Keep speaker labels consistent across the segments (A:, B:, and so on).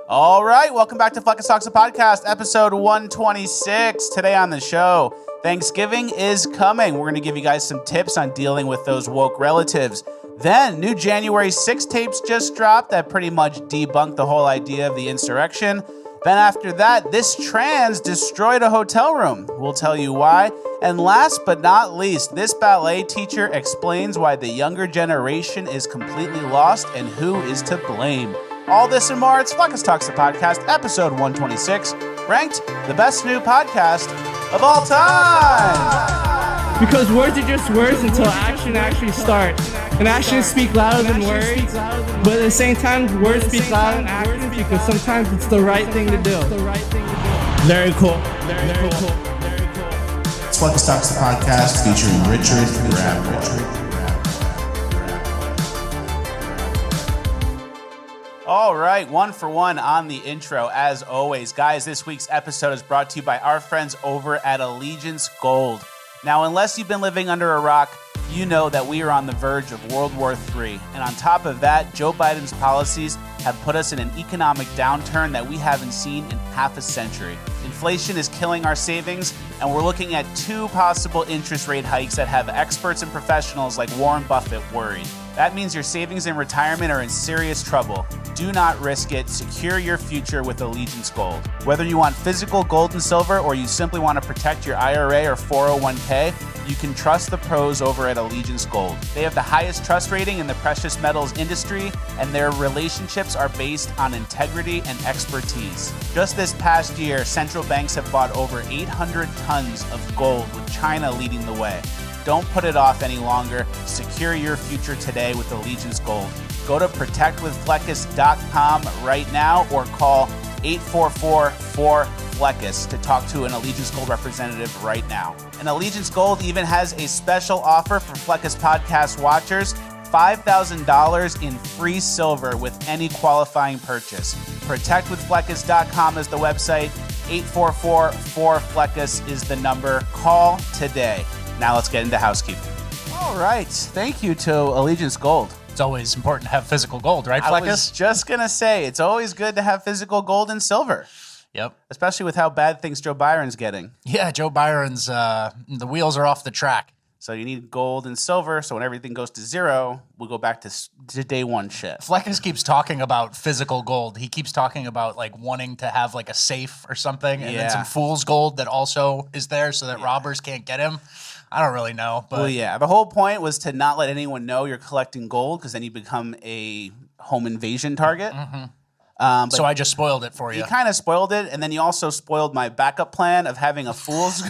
A: All right, welcome back to Fleccas Talks, a podcast, episode 126. Today on the show, Thanksgiving is coming. We're going to give you guys some tips on dealing with those woke relatives. Then, new January 6 tapes just dropped that pretty much debunked the whole idea of the insurrection. Then after that, this trans destroyed a hotel room. We'll tell you why. And last but not least, this ballet teacher explains why the younger generation is completely lost and who is to blame. All this and more, it's Fleccas Talks, the podcast, episode 126, ranked the best new podcast of all time.
B: Because words are just words until action actually starts. And actions speak louder than words, but at the same time, words speak louder than actions because sometimes it's the right thing to do. Very cool. Very cool.
C: It's Fleccas Talks, the podcast, featuring Richard Grab.
A: All right, one for one on the intro, as always. Guys, this week's episode is brought to you by our friends over at Allegiance Gold. Now, unless you've been living under a rock, you know that we are on the verge of World War III. And on top of that, Joe Biden's policies have put us in an economic downturn that we haven't seen in half a century. Inflation is killing our savings, and we're looking at two possible interest rate hikes that have experts and professionals like Warren Buffett worried. That means your savings in retirement are in serious trouble. Do not risk it. Secure your future with Allegiance Gold. Whether you want physical gold and silver or you simply want to protect your IRA or 401k, you can trust the pros over at Allegiance Gold. They have the highest trust rating in the precious metals industry, and their relationships are based on integrity and expertise. Just this past year, central banks have bought over 800 tons of gold, with China leading the way. Don't put it off any longer. Secure your future today with Allegiance Gold. Go to protectwithfleccas.com right now or call 844-4-FLECCAS to talk to an Allegiance Gold representative right now. And Allegiance Gold even has a special offer for Fleccas podcast watchers, $5,000 in free silver with any qualifying purchase. Protectwithfleccas.com is the website. 844-4-FLECCAS is the number. Call today. Now let's get into housekeeping. All right. Thank you to Allegiance Gold.
D: It's always important to have physical gold, right, Fleccas?
A: I was just going to say, it's always good to have physical gold and silver.
D: Yep.
A: Especially with how bad things Joe Byron's getting.
D: Yeah, Joe Byron's, the wheels are off the track.
A: So you need gold and silver, so when everything goes to zero, we'll go back to day one shit.
D: Fleccas keeps talking about physical gold. He keeps talking about, like, wanting to have, like, a safe or something, and then some fool's gold that also is there so that robbers can't get him. I don't really know. But
A: well, yeah. The whole point was to not let anyone know you're collecting gold because then you become a home invasion target.
D: Mm-hmm. So I just spoiled it for you.
A: You kind of spoiled it, and then you also spoiled my backup plan of having a fool's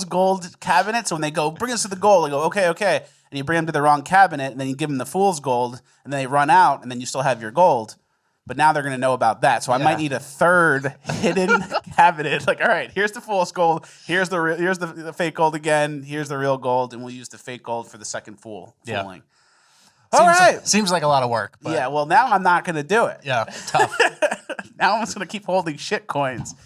A: gold cabinet. So when they go, bring us to the gold, I go, okay. And you bring them to the wrong cabinet, and then you give them the fool's gold, and then they run out, and then you still have your gold. But now they're going to know about that. So I might need a third hidden cabinet. Like, all right, here's the fool's gold. Here's the fake gold again. Here's the real gold. And we'll use the fake gold for the second fooling. All right.
D: Seems like a lot of work. But
A: yeah, well, now I'm not going to do it.
D: Yeah, tough.
A: Now I'm just going to keep holding shit coins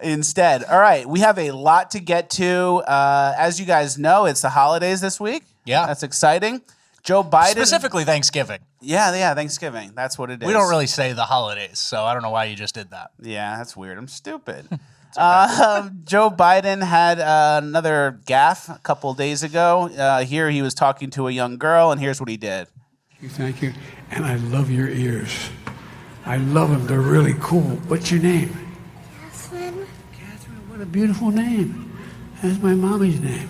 A: instead. All right, we have a lot to get to. As you guys know, it's the holidays this week.
D: Yeah.
A: That's exciting. Joe Biden.
D: Specifically Thanksgiving.
A: Yeah, Thanksgiving. That's what it is.
D: We don't really say the holidays, so I don't know why you just did that.
A: Yeah, that's weird. I'm stupid. Joe Biden had another gaffe a couple days ago. Here he was talking to a young girl, and here's what he did.
E: Thank you. And I love your ears. I love them. They're really cool. What's your name?
F: Catherine.
E: Catherine, what a beautiful name. That's my mommy's name.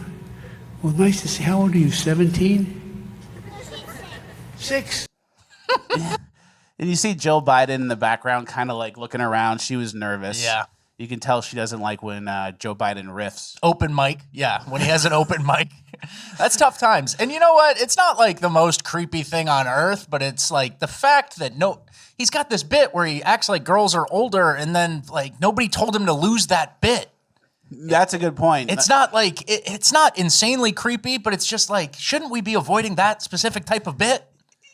E: Well, nice to see. How old are you, 17? 6.
A: And you see Jill Biden in the background kind of like looking around. She was nervous.
D: Yeah.
A: You can tell she doesn't like when Joe Biden riffs.
D: Open mic. Yeah, when he has an open mic. That's tough times. And you know what? It's not like the most creepy thing on earth, but it's like the fact that he's got this bit where he acts like girls are older and then like nobody told him to lose that bit.
A: That's a good point.
D: It's not like, it's not insanely creepy, but it's just like, shouldn't we be avoiding that specific type of bit?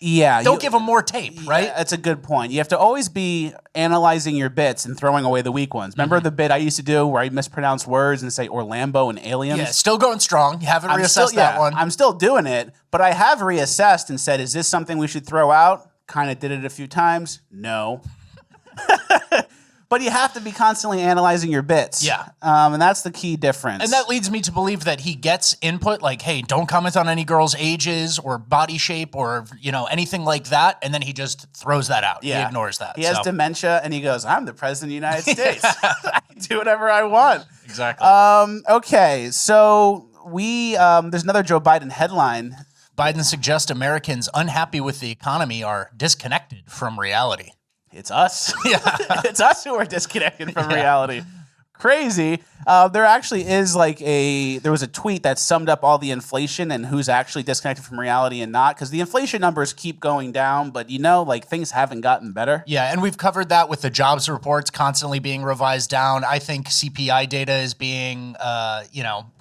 A: Yeah.
D: Don't give them more tape, right?
A: Yeah, that's a good point. You have to always be analyzing your bits and throwing away the weak ones. Remember the bit I used to do where I mispronounce words and say Orlambo and aliens?
D: Yeah, still going strong. You haven't reassessed that one.
A: I'm still doing it, but I have reassessed and said, is this something we should throw out? Kind of did it a few times. No. But you have to be constantly analyzing your bits.
D: Yeah.
A: And that's the key difference.
D: And that leads me to believe that he gets input like, hey, don't comment on any girl's ages or body shape or, anything like that. And then he just throws that out.
A: Yeah.
D: He ignores that.
A: He has dementia and he goes, I'm the president of the United States. I can do whatever I want.
D: Exactly.
A: Okay. So there's another Joe Biden headline.
D: Biden suggests Americans unhappy with the economy are disconnected from reality.
A: It's us.
D: Yeah.
A: It's us who are disconnected from reality. Crazy. There actually is there was a tweet that summed up all the inflation and who's actually disconnected from reality and not, because the inflation numbers keep going down, but things haven't gotten better.
D: Yeah, and we've covered that with the jobs reports constantly being revised down. I think CPI data is being,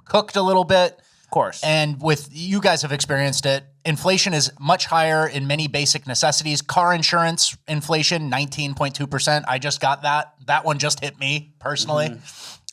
D: cooked a little bit.
A: Of course.
D: And with you guys have experienced it. Inflation is much higher in many basic necessities. Car insurance inflation, 19.2%. I just got that. That one just hit me personally.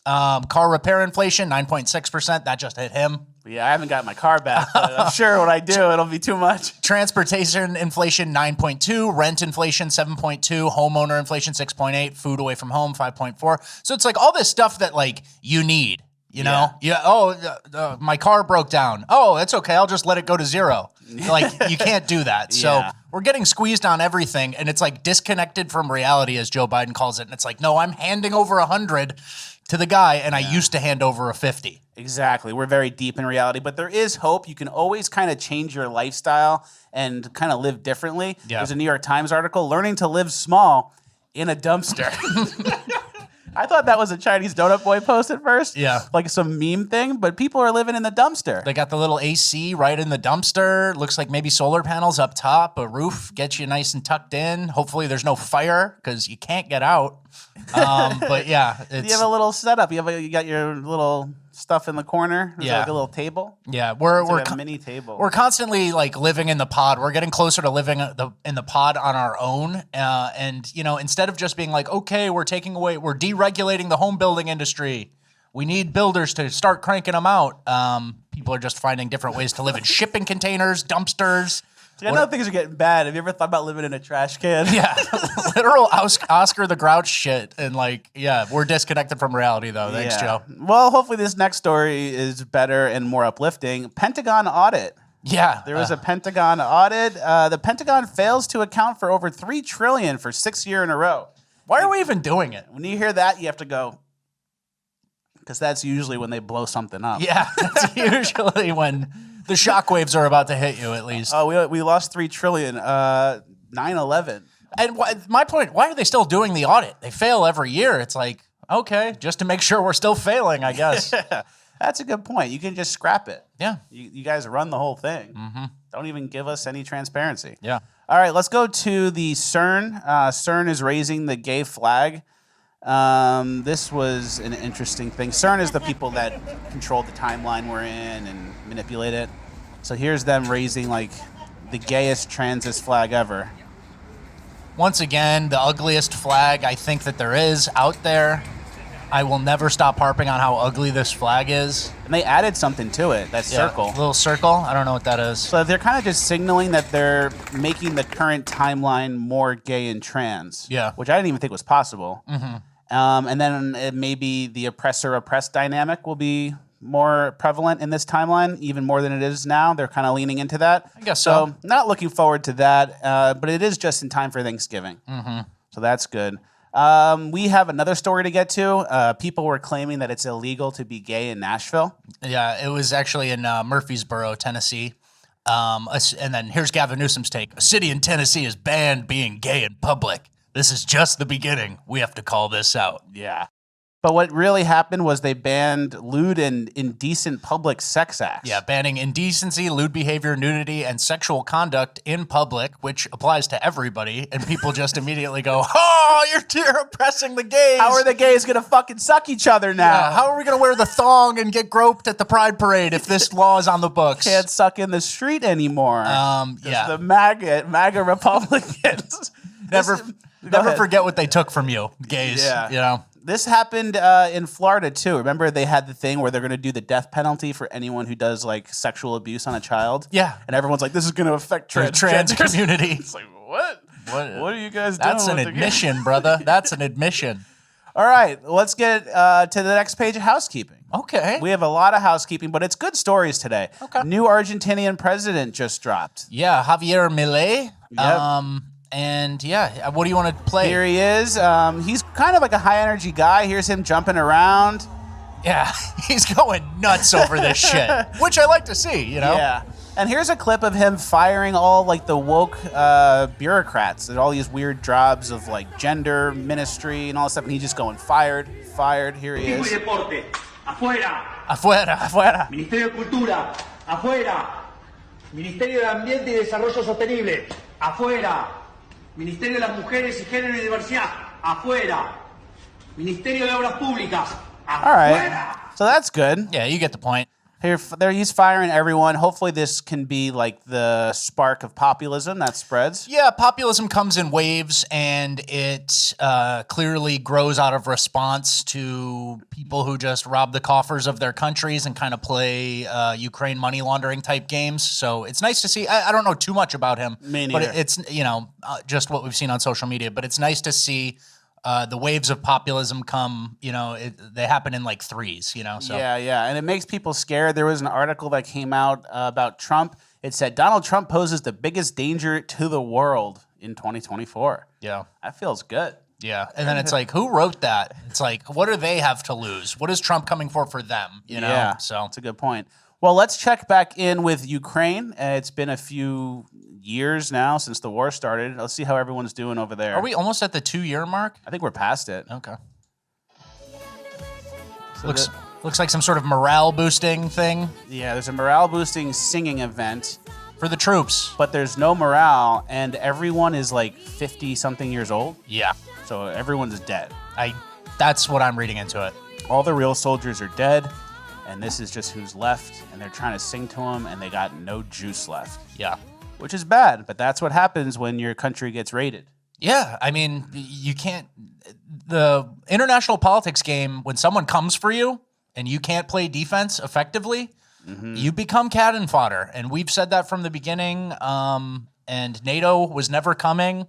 D: Car repair inflation, 9.6%. That just hit him.
A: Yeah, I haven't got my car back, but I'm sure when I do, it'll be too much.
D: Transportation inflation, 9.2. Rent inflation, 7.2. Homeowner inflation, 6.8. Food away from home, 5.4. So it's all this stuff that you need. My car broke down. Oh, it's okay. I'll just let it go to zero. You can't do that. So we're getting squeezed on everything, and it's disconnected from reality, as Joe Biden calls it. And it's no, I'm handing over 100 to the guy, and I used to hand over a 50.
A: Exactly. We're very deep in reality, but there is hope. You can always kind of change your lifestyle and kind of live differently.
D: Yeah.
A: There's a New York Times article, Learning to Live Small in a Dumpster. I thought that was a Chinese donut boy post at first.
D: Yeah.
A: Like some meme thing, but people are living in the dumpster.
D: They got the little AC right in the dumpster. Looks like maybe solar panels up top. A roof gets you nice and tucked in. Hopefully there's no fire because you can't get out. But yeah.
A: You have a little setup. You got your little stuff in the corner. There's like a little table.
D: Yeah,
A: we're a mini table.
D: We're constantly living in the pod. We're getting closer to living in the pod on our own. And instead of just being okay, we're deregulating the home building industry. We need builders to start cranking them out. People are just finding different ways to live in shipping containers, dumpsters.
A: I know things are getting bad. Have you ever thought about living in a trash can?
D: Yeah, literal Oscar the Grouch shit. And we're disconnected from reality though. Thanks, Joe.
A: Well, hopefully this next story is better and more uplifting. Pentagon audit.
D: Yeah.
A: There was a Pentagon audit. The Pentagon fails to account for over $3 trillion for 6th year in a row.
D: Why are we even doing it?
A: When you hear that, you have to go, because that's usually when they blow something up.
D: Yeah, that's usually when the shockwaves are about to hit you, at least.
A: Oh, we lost $3 trillion. 9/11.
D: And my point, why are they still doing the audit? They fail every year. It's okay, just to make sure we're still failing, I guess.
A: Yeah, that's a good point. You can just scrap it.
D: Yeah.
A: You guys run the whole thing. Mm-hmm. Don't even give us any transparency.
D: Yeah.
A: All right, let's go to the CERN. CERN is raising the gay flag. This was an interesting thing. CERN is the people that control the timeline we're in and manipulate it. So here's them raising the gayest transist flag ever.
D: Once again, the ugliest flag I think that there is out there. I will never stop harping on how ugly this flag is.
A: And they added something to it, that circle.
D: Little circle. I don't know what that is.
A: So they're kind of just signaling that they're making the current timeline more gay and trans.
D: Yeah.
A: Which I didn't even think was possible. Mm-hmm. And then maybe the oppressor-oppressed dynamic will be more prevalent in this timeline, even more than it is now. They're kind of leaning into that.
D: I guess so.
A: Not looking forward to that, but it is just in time for Thanksgiving. Mm-hmm. So that's good. We have another story to get to. People were claiming that it's illegal to be gay in Nashville.
D: Yeah, it was actually in Murfreesboro, Tennessee. And then here's Gavin Newsom's take. A city in Tennessee is banned being gay in public. This is just the beginning. We have to call this out.
A: Yeah. But what really happened was they banned lewd and indecent public sex acts.
D: Yeah, banning indecency, lewd behavior, nudity, and sexual conduct in public, which applies to everybody. And people just immediately go, oh, you're oppressing the gays.
A: How are the gays going to fucking suck each other now?
D: Yeah, how are we going to wear the thong and get groped at the Pride Parade if this law is on the books?
A: Can't suck in the street anymore.
D: Yeah.
A: The MAGA Republicans.
D: Never forget what they took from you, gays.
A: Yeah. This happened in Florida, too. Remember, they had the thing where they're going to do the death penalty for anyone who does, sexual abuse on a child?
D: Yeah.
A: And everyone's like, this is going to affect
D: trans community.
A: It's like, what? What are you guys doing?
D: That's an admission, brother. That's an admission.
A: All right, let's get to the next page of housekeeping.
D: Okay.
A: We have a lot of housekeeping, but it's good stories today.
D: Okay.
A: New Argentinian president just dropped.
D: Yeah, Javier Mele.
A: Yep.
D: And yeah, what do you want to play?
A: Here he is. He's kind of like a high-energy guy. Here's him jumping around.
D: Yeah, he's going nuts over this shit, which I like to see, you know?
A: Yeah. And here's a clip of him firing all like the woke bureaucrats and all these weird jobs of like gender ministry and all this stuff. And he's just going fired. Here he is.
E: Afuera.
D: Afuera.
E: Ministerio de Cultura. Afuera. Ministerio de Ambiente y Desarrollo Sostenible. Afuera. Ministerio de las Mujeres y Género y Diversidad. Afuera. Ministerio de Obras Públicas. Afuera.
A: All right. So that's good.
D: Yeah, you get the point.
A: There, he's firing everyone. Hopefully this can be like the spark of populism that spreads.
D: Yeah, populism comes in waves, and it clearly grows out of response to people who just rob the coffers of their countries and kind of play Ukraine money laundering type games. So it's nice to see. I don't know too much about him.
A: Me neither.
D: But it's, just what we've seen on social media. But it's nice to see the waves of populism come, they happen in like threes, so.
A: Yeah. And it makes people scared. There was an article that came out about Trump. It said, Donald Trump poses the biggest danger to the world in 2024.
D: Yeah.
A: That feels good.
D: Yeah. And then it's like, who wrote that? It's like, what do they have to lose? What is Trump coming for them?
A: Yeah,
D: so
A: that's a good point. Well, let's check back in with Ukraine. It's been a few years now since the war started. Let's see how everyone's doing over there.
D: Are we almost at the 2-year mark?
A: I think we're past it.
D: Okay.
A: So
D: Looks like some sort of morale boosting thing.
A: Yeah, there's a morale boosting singing event
D: for the troops.
A: But there's no morale, and everyone is like 50 something years old.
D: Yeah.
A: So everyone's dead.
D: That's what I'm reading into it.
A: All the real soldiers are dead. And this is just who's left, and they're trying to sing to them, and they got no juice left.
D: Yeah.
A: Which is bad, but that's what happens when your country gets raided.
D: Yeah, I mean, you can't... The international politics game, when someone comes for you, and you can't play defense effectively, you become cannon fodder. And we've said that from the beginning, and NATO was never coming.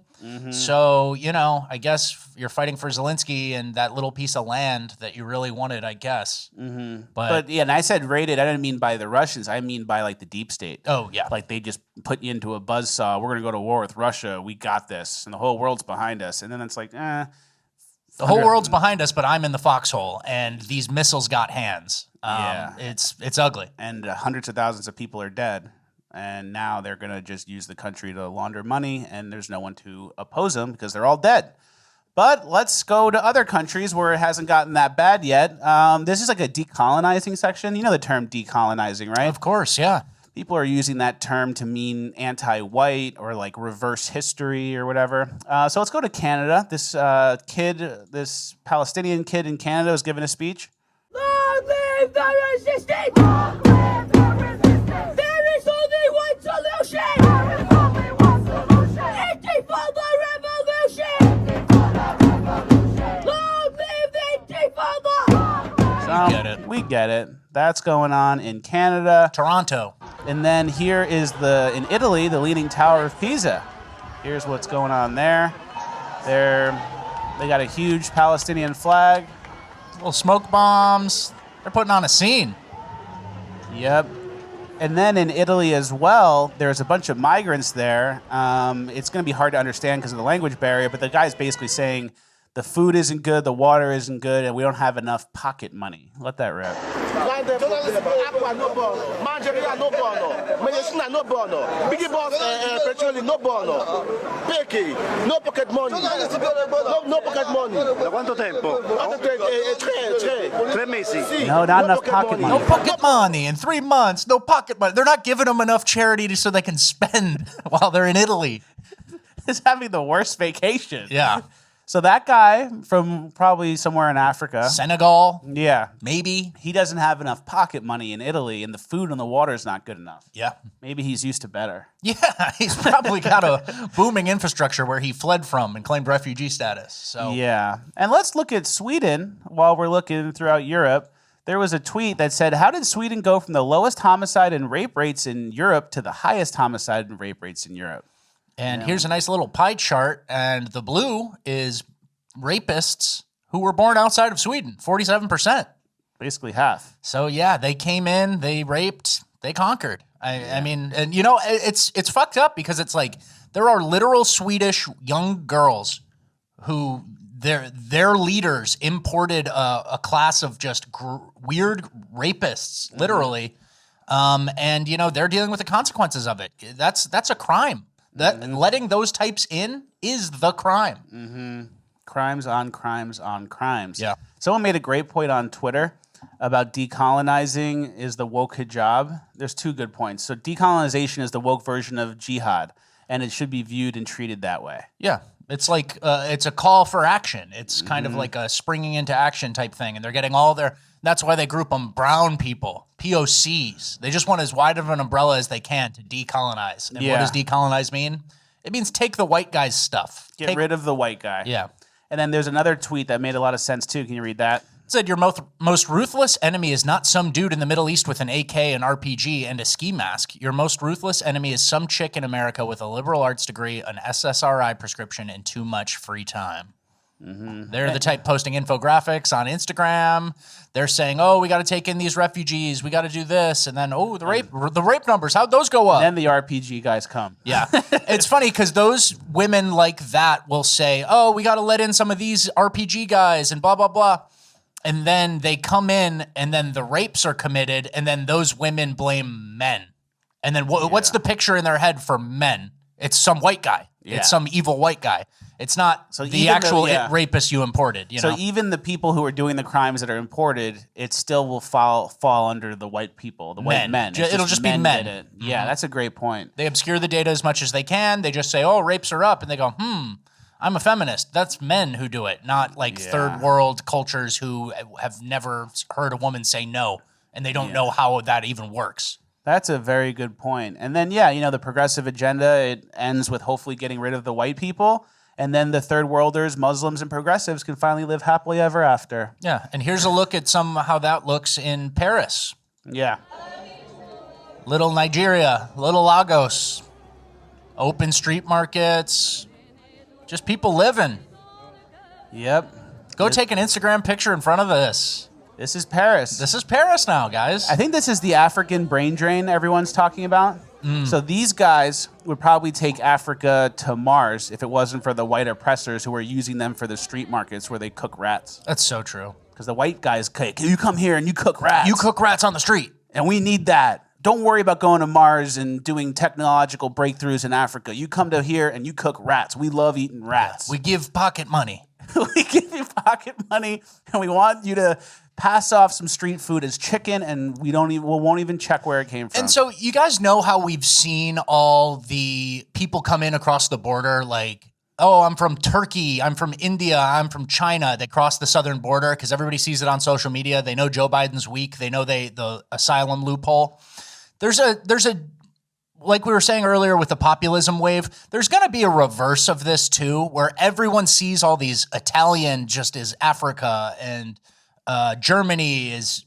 D: So, I guess you're fighting for Zelensky and that little piece of land that you really wanted, I guess.
A: But yeah, and I said raided, I didn't mean by the Russians. I mean by like the deep state.
D: Oh, yeah.
A: Like they just put you into a buzzsaw. We're going to go to war with Russia. We got this. And the whole world's behind us. And then it's like,
D: The whole world's behind us, but I'm in the foxhole, and these missiles got hands.
A: Yeah.
D: It's ugly.
A: And hundreds of thousands of people are dead. And now they're going to just use the country to launder money, and there's no one to oppose them because they're all dead. But let's go to other countries where it hasn't gotten that bad yet. This is like a decolonizing section. You know the term decolonizing, right?
D: Of course, yeah.
A: People are using that term to mean anti-white or like reverse history or whatever. So let's go to Canada. This Palestinian kid in Canada was giving a speech.
F: Long live the resistance! Long live the resistance! There is only one solution! There is only one solution! Intifada revolution! Intifada revolution! Long live Intifada!
A: We get it. That's going on in Canada.
D: Toronto.
A: And then here is in Italy, the Leaning Tower of Pisa. Here's what's going on there. They got a huge Palestinian flag.
D: Little smoke bombs. They're putting on a scene.
A: Yep. And then in Italy as well, there's a bunch of migrants there. It's going to be hard to understand because of the language barrier, but the guy's basically saying the food isn't good, the water isn't good, and we don't have enough pocket money. Let that rip.
G: Acqua no buono, mangeria no buono, medicina no buono, biggie boss petrol no buono, perché no pocket money, no pocket money.
H: Da quanto tempo? 3 mesi.
A: No, not enough pocket money.
D: No pocket money in 3 months. No pocket money. They're not giving them enough charity so they can spend while they're in Italy.
A: He's having the worst vacation.
D: Yeah.
A: So that guy from probably somewhere in Africa.
D: Senegal.
A: Yeah.
D: Maybe.
A: He doesn't have enough pocket money in Italy, and the food and the water is not good enough.
D: Yeah.
A: Maybe he's used to better.
D: Yeah, he's probably got a booming infrastructure where he fled from and claimed refugee status. So
A: yeah. And let's look at Sweden while we're looking throughout Europe. There was a tweet that said, how did Sweden go from the lowest homicide and rape rates in Europe to the highest homicide and rape rates in Europe?
D: And here's a nice little pie chart. And the blue is rapists who were born outside of Sweden, 47%.
A: Basically half.
D: So yeah, they came in, they raped, they conquered. I mean, and you know, it's fucked up because it's like there are literal Swedish young girls who their leaders imported a class of just weird rapists, literally. And you know, they're dealing with the consequences of it. That's a crime. That letting those types in is the crime.
A: Crimes on crimes on crimes.
D: Yeah.
A: Someone made a great point on Twitter about decolonizing is the woke hijab. There's two good points. So decolonization is the woke version of jihad, and it should be viewed and treated that way.
D: Yeah. It's like it's a call for action. It's kind of like a springing into action type thing, and they're getting all their. That's why they group them brown people, POCs. They just want as wide of an umbrella as they can to decolonize. And what does decolonize mean? It means take the white guy's stuff.
A: Get rid of the white guy.
D: Yeah.
A: And then there's another tweet that made a lot of sense too. Can you read that?
D: It said, your most ruthless enemy is not some dude in the Middle East with an AK, an RPG, and a ski mask. Your most ruthless enemy is some chick in America with a liberal arts degree, an SSRI prescription, and too much free time. They're the type posting infographics on Instagram. They're saying, oh, we got to take in these refugees. We got to do this. And then, oh, the rape numbers, how'd those go up?
A: Then the RPG guys come.
D: Yeah. It's funny because those women like that will say, oh, we got to let in some of these RPG guys and blah, blah, blah. And then they come in and then the rapes are committed and then those women blame men. And then what's the picture in their head for men? It's some white guy. Yeah. It's some evil white guy. It's not the actual rapist you imported. You know?
A: Even the people who are doing the crimes that are imported, it still will fall under the white people, the white men.
D: It'll just be men.
A: Yeah, that's a great point.
D: They obscure the data as much as they can. They just say, oh, rapes are up. And they go, I'm a feminist. That's men who do it, not like third world cultures who have never heard a woman say no. And they don't know how that even works.
A: That's a very good point. And then, the progressive agenda, it ends with hopefully getting rid of the white people. And then the third worlders, Muslims, and progressives can finally live happily ever after.
D: Yeah, and here's a look at how that looks in Paris.
A: Yeah.
D: Little Nigeria, little Lagos, open street markets, just people living.
A: Yep.
D: Go take an Instagram picture in front of this.
A: This is Paris.
D: This is Paris now, guys.
A: I think this is the African brain drain everyone's talking about. So these guys would probably take Africa to Mars if it wasn't for the white oppressors who were using them for the street markets where they cook rats.
D: That's so true.
A: Because the white guys, you come here and you cook rats.
D: You cook rats on the street.
A: And we need that. Don't worry about going to Mars and doing technological breakthroughs in Africa. You come to here and you cook rats. We love eating rats.
D: We give pocket money.
A: We give you pocket money and we want you to pass off some street food as chicken, and we won't even check where it came from.
D: And so you guys know how we've seen all the people come in across the border, like, oh, I'm from Turkey, I'm from India, I'm from China. They cross the southern border because everybody sees it on social media. They know Joe Biden's weak. They know the asylum loophole. There's a like we were saying earlier with the populism wave, there's going to be a reverse of this too, where everyone sees all these Italian just as Africa and Germany is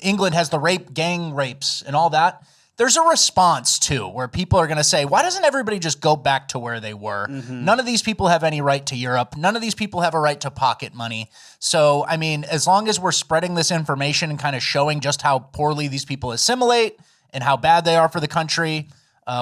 D: England has the gang rapes and all that. There's a response too, where people are going to say, why doesn't everybody just go back to where they were? None of these people have any right to Europe. None of these people have a right to pocket money. So, I mean, as long as we're spreading this information and kind of showing just how poorly these people assimilate and how bad they are for the country.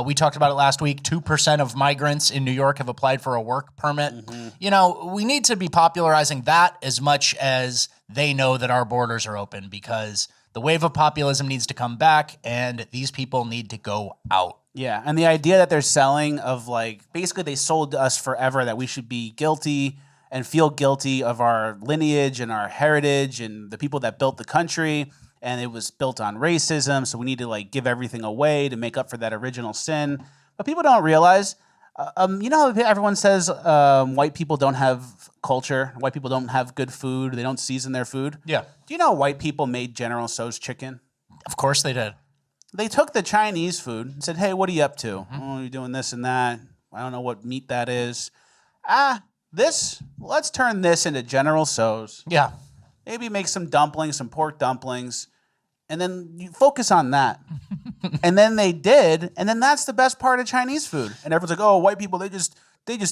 D: We talked about it last week. 2% of migrants in New York have applied for a work permit. We need to be popularizing that as much as they know that our borders are open, because the wave of populism needs to come back and these people need to go out.
A: Yeah, and the idea that they're selling of basically they sold us forever that we should be guilty and feel guilty of our lineage and our heritage and the people that built the country. And it was built on racism, so we need to give everything away to make up for that original sin. But people don't realize, how everyone says white people don't have culture, white people don't have good food, they don't season their food?
D: Yeah.
A: Do you know white people made General Tso's chicken?
D: Of course they did.
A: They took the Chinese food and said, hey, what are you up to? Oh, you're doing this and that. I don't know what meat that is. Let's turn this into General Tso's.
D: Yeah.
A: Maybe make some dumplings, some pork dumplings. And then you focus on that. And then they did, and then that's the best part of Chinese food. And everyone's like, oh, white people, they just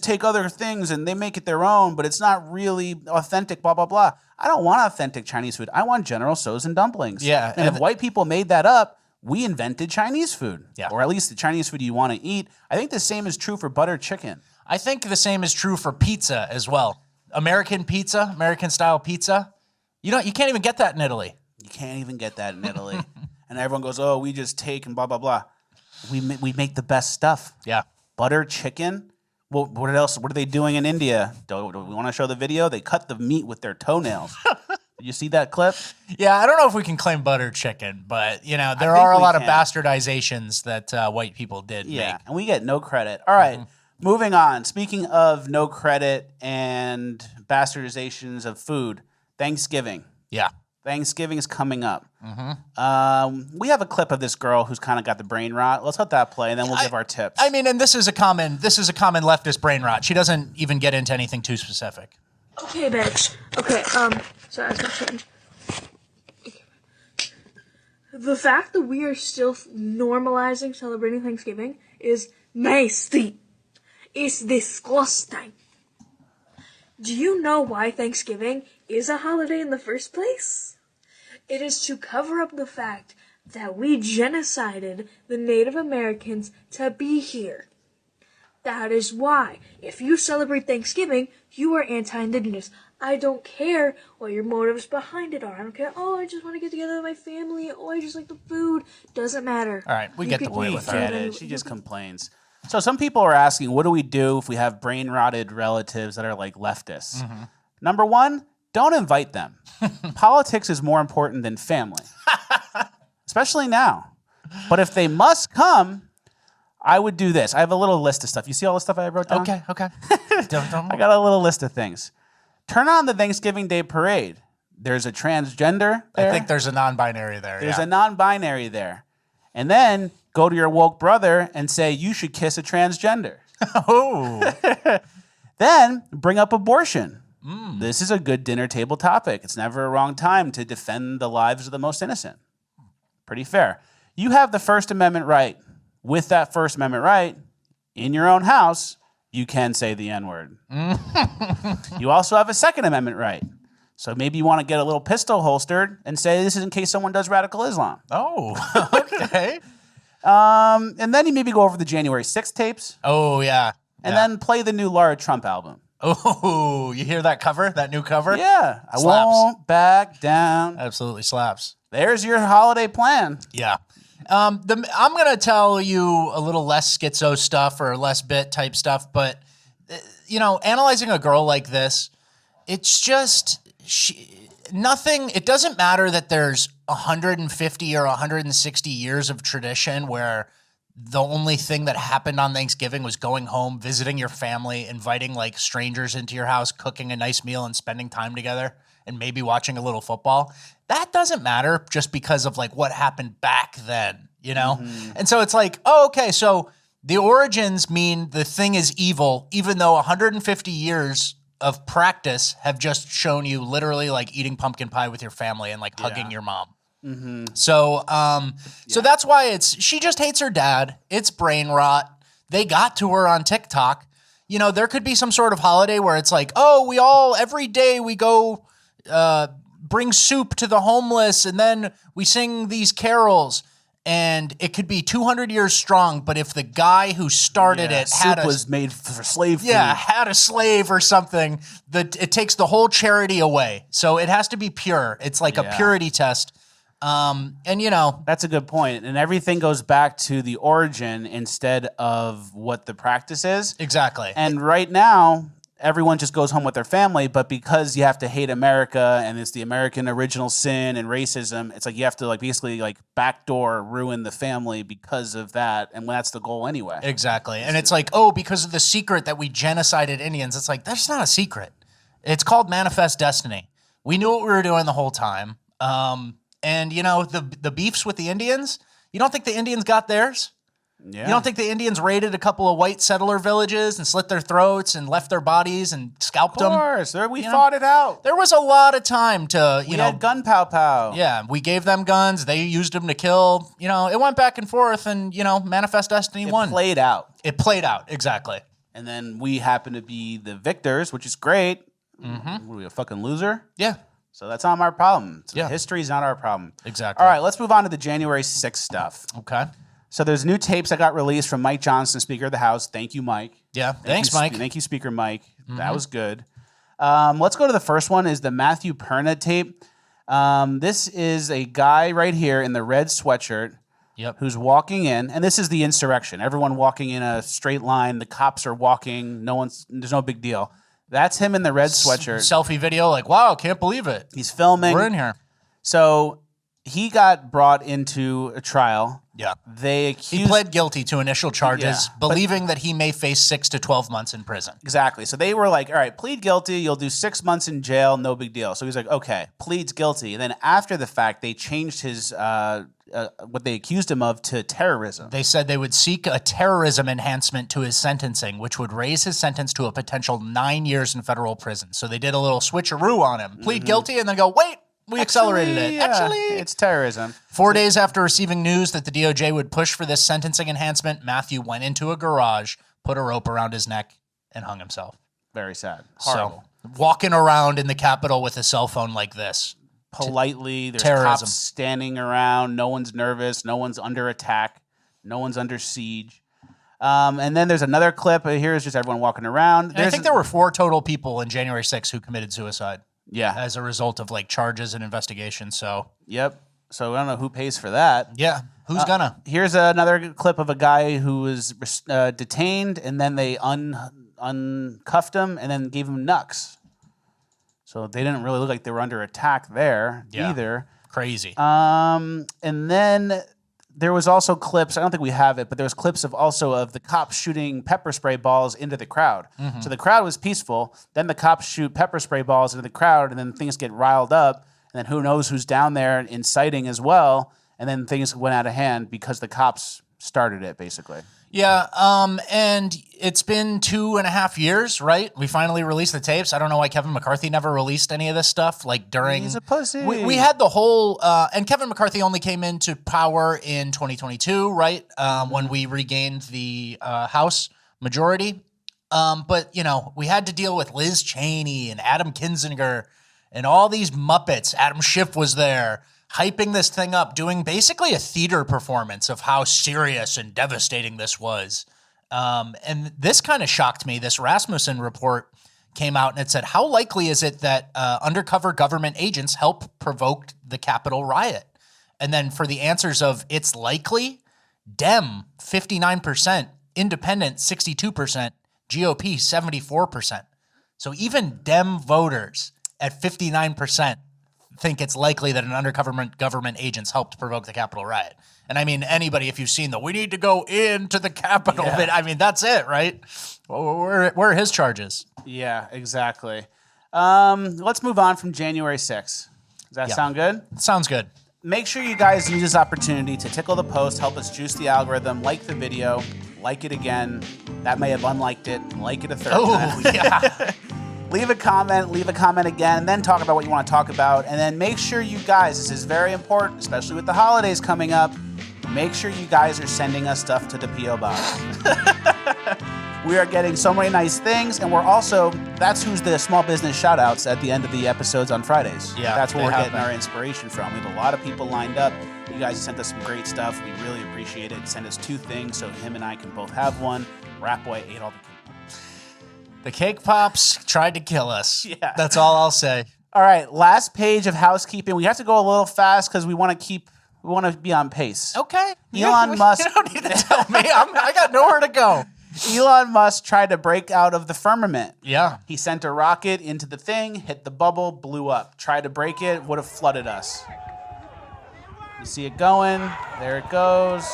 A: take other things and they make it their own, but it's not really authentic, blah, blah, blah. I don't want authentic Chinese food. I want General Tso's and dumplings.
D: Yeah.
A: And if white people made that up, we invented Chinese food.
D: Yeah.
A: Or at least the Chinese food you want to eat. I think the same is true for butter chicken.
D: I think the same is true for pizza as well. American pizza, American-style pizza. You can't even get that in Italy.
A: You can't even get that in Italy. And everyone goes, oh, we just take and blah, blah, blah. We make the best stuff.
D: Yeah.
A: Butter chicken. Well, what else? What are they doing in India? Do we want to show the video? They cut the meat with their toenails. Did you see that clip?
D: Yeah, I don't know if we can claim butter chicken, but, there
A: think
D: are a
A: we
D: lot of
A: can.
D: bastardizations that white people did
A: Yeah,
D: make.
A: and we get no credit. All right, moving on. Speaking of no credit and bastardizations of food, Thanksgiving.
D: Yeah.
A: Thanksgiving is coming up. We have a clip of this girl who's kind of got the brain rot. Let's let that play, and then we'll give our tips.
D: I mean, and this is a common leftist brain rot. She doesn't even get into anything too specific.
F: Okay, bitch. Okay, sorry, I was gonna change. The fact that we are still normalizing celebrating Thanksgiving is nasty. It's disgusting. Do you know why Thanksgiving is a holiday in the first place? It is to cover up the fact that we genocided the Native Americans to be here. That is why, if you celebrate Thanksgiving, you are anti-indigenous. I don't care what your motives behind it are. I don't care, oh, I just want to get together with my family. Oh, I just like the food. Doesn't matter.
D: All right, we get the point with her.
A: Get it. She just complains. So some people are asking, what do we do if we have brain-rotted relatives that are like leftists? Number one, don't invite them. Politics is more important than family, especially now. But if they must come, I would do this. I have a little list of stuff. You see all the stuff I wrote down?
D: Okay.
A: I got a little list of things. Turn on the Thanksgiving Day parade. There's a transgender there.
D: I think there's a non-binary there.
A: There's a non-binary there. And then go to your woke brother and say, you should kiss a transgender.
D: Oh.
A: Then bring up abortion. This is a good dinner table topic. It's never a wrong time to defend the lives of the most innocent. Pretty fair. You have the First Amendment right. With that First Amendment right, in your own house, you can say the N-word. You also have a Second Amendment right. So maybe you want to get a little pistol holstered and say this is in case someone does radical Islam.
D: Oh, okay.
A: And then you maybe go over the January 6th tapes.
D: Oh, yeah.
A: And then play the new Laura Trump album.
D: Oh, you hear that cover? That new cover?
A: Yeah. I
D: Slaps.
A: won't back down.
D: Absolutely slaps.
A: There's your holiday plan.
D: Yeah. I'm going to tell you a little less schizo stuff or less bit type stuff, but, analyzing a girl like this, it's just nothing. It doesn't matter that there's 150 or 160 years of tradition where the only thing that happened on Thanksgiving was going home, visiting your family, inviting like strangers into your house, cooking a nice meal and spending time together and maybe watching a little football. That doesn't matter just because of like what happened back then, And so it's like, oh, okay, so the origins mean the thing is evil, even though 150 years of practice have just shown you literally like eating pumpkin pie with your family and like hugging your mom. So, so that's why she just hates her dad. It's brain rot. They got to her on TikTok. There could be some sort of holiday where it's like, oh, every day we go, bring soup to the homeless and then we sing these carols and it could be 200 years strong. But if the guy who started it
A: was made for slave food.
D: Yeah, had a slave or something, it takes the whole charity away. So it has to be pure. It's like a purity test.
A: That's a good point. And everything goes back to the origin instead of what the practice is.
D: Exactly.
A: And right now, everyone just goes home with their family, but because you have to hate America and it's the American original sin and racism, it's like you have to basically backdoor ruin the family because of that. And that's the goal anyway.
D: Exactly. And it's like, because of the secret that we genocided Indians. It's like, that's not a secret. It's called Manifest Destiny. We knew what we were doing the whole time. And the beefs with the Indians, you don't think the Indians got theirs?
A: Yeah.
D: You don't think the Indians raided a couple of white settler villages and slit their throats and left their bodies and scalped them?
A: Of course. We fought it out.
D: There was a lot of time to,
A: We had gun pow.
D: Yeah, we gave them guns. They used them to kill. It went back and forth, and, Manifest Destiny won.
A: It played out.
D: It played out, exactly.
A: And then we happen to be the victors, which is great. Mm-hmm. What are we, a fucking loser?
D: Yeah.
A: So that's not our problem. So
D: Yeah.
A: History is not our problem.
D: Exactly.
A: All right, let's move on to the January 6th stuff.
D: Okay.
A: So there's new tapes that got released from Mike Johnson, Speaker of the House. Thank you, Mike.
D: Yeah.
A: Thank you, Speaker Mike.
D: Mm-hmm.
A: That was good. Let's go to the first one is the Matthew Perna tape. This is a guy right here in the red sweatshirt who's walking in, and this is the insurrection. Everyone walking in a straight line. The cops are walking. There's no big deal. That's him in the red sweatshirt.
D: Selfie video, like, wow, can't believe it.
A: He's filming.
D: We're in here.
A: So he got brought into a trial.
D: Yeah.
A: He
D: pled guilty to initial charges, believing that he may face 6 to 12 months in prison.
A: Exactly. So they were like, all right, plead guilty. You'll do 6 months in jail. No big deal. So he's like, okay, pleads guilty. And then after the fact, they changed his what they accused him of to terrorism.
D: They said they would seek a terrorism enhancement to his sentencing, which would raise his sentence to a potential 9 years in federal prison. So they did a little switcheroo on him. Plead guilty and then go, wait, we accelerated it. Actually,
A: it's terrorism.
D: 4 days after receiving news that the DOJ would push for this sentencing enhancement, Matthew went into a garage, put a rope around his neck, and hung himself.
A: Very sad. Horrible.
D: So, walking around in the Capitol with a cell phone like this.
A: Politely, there's
D: terrorism.
A: Cops standing around. No one's nervous. No one's under attack. No one's under siege. And then there's another clip. Here is just everyone walking around.
D: I think there were 4 total people in January 6th who committed suicide.
A: Yeah.
D: As a result of charges and investigations. So.
A: Yep. So I don't know who pays for that.
D: Yeah. Who's gonna?
A: Here's another clip of a guy who was detained, and then they uncuffed him and then gave him knucks. So they didn't really look like they were under attack there either.
D: Crazy.
A: And then there was also clips, I don't think we have it, but there was clips of the cops shooting pepper spray balls into the crowd. Mm-hmm. So the crowd was peaceful. Then the cops shoot pepper spray balls into the crowd, and then things get riled up. And then who knows who's down there inciting as well. And then things went out of hand because the cops started it, basically.
D: Yeah, and it's been 2.5 years, right? We finally released the tapes. I don't know why Kevin McCarthy never released any of this stuff. During
A: he's a pussy.
D: We had the whole, and Kevin McCarthy only came into power in 2022, right? When we regained the House majority. But we had to deal with Liz Cheney and Adam Kinzinger and all these Muppets. Adam Schiff was there, hyping this thing up, doing basically a theater performance of how serious and devastating this was. And this kind of shocked me. This Rasmussen report came out and it said, how likely is it that undercover government agents helped provoke the Capitol riot? And then for the answers of it's likely, Dem, 59%, Independent, 62%, GOP, 74%. So even Dem voters at 59% think it's likely that an undercover government agents helped provoke the Capitol riot. And I mean, anybody, if you've seen we need to go into the Capitol, that's it, right? Where are his charges?
A: Yeah, exactly. Let's move on from January 6th. Does that sound good?
D: Sounds good.
A: Make sure you guys use this opportunity to tickle the post, help us juice the algorithm, like the video, like it again. That may have unliked it, like it a third time.
D: Oh, yeah.
A: Leave a comment again, and then talk about what you want to talk about. And then make sure you guys, this is very important, especially with the holidays coming up, make sure you guys are sending us stuff to the P.O. Box. We are getting so many nice things, and we're also, that's who's the small business shout-outs at the end of the episodes on Fridays.
D: Yeah,
A: that's where we're getting our inspiration from. We have a lot of people lined up. You guys sent us some great stuff. We really appreciate it. Send us 2 things so him and I can both have one. Rap Boy ate all the cake pops.
D: The cake pops tried to kill us.
A: Yeah.
D: That's all I'll say.
A: All right, last page of housekeeping. We have to go a little fast because we want to be on pace.
D: Okay.
A: Elon Musk.
D: You don't need to tell me. I got nowhere to go.
A: Elon Musk tried to break out of the firmament.
D: Yeah.
A: He sent a rocket into the thing, hit the bubble, blew up. Tried to break it, would have flooded us. You see it going. There it goes.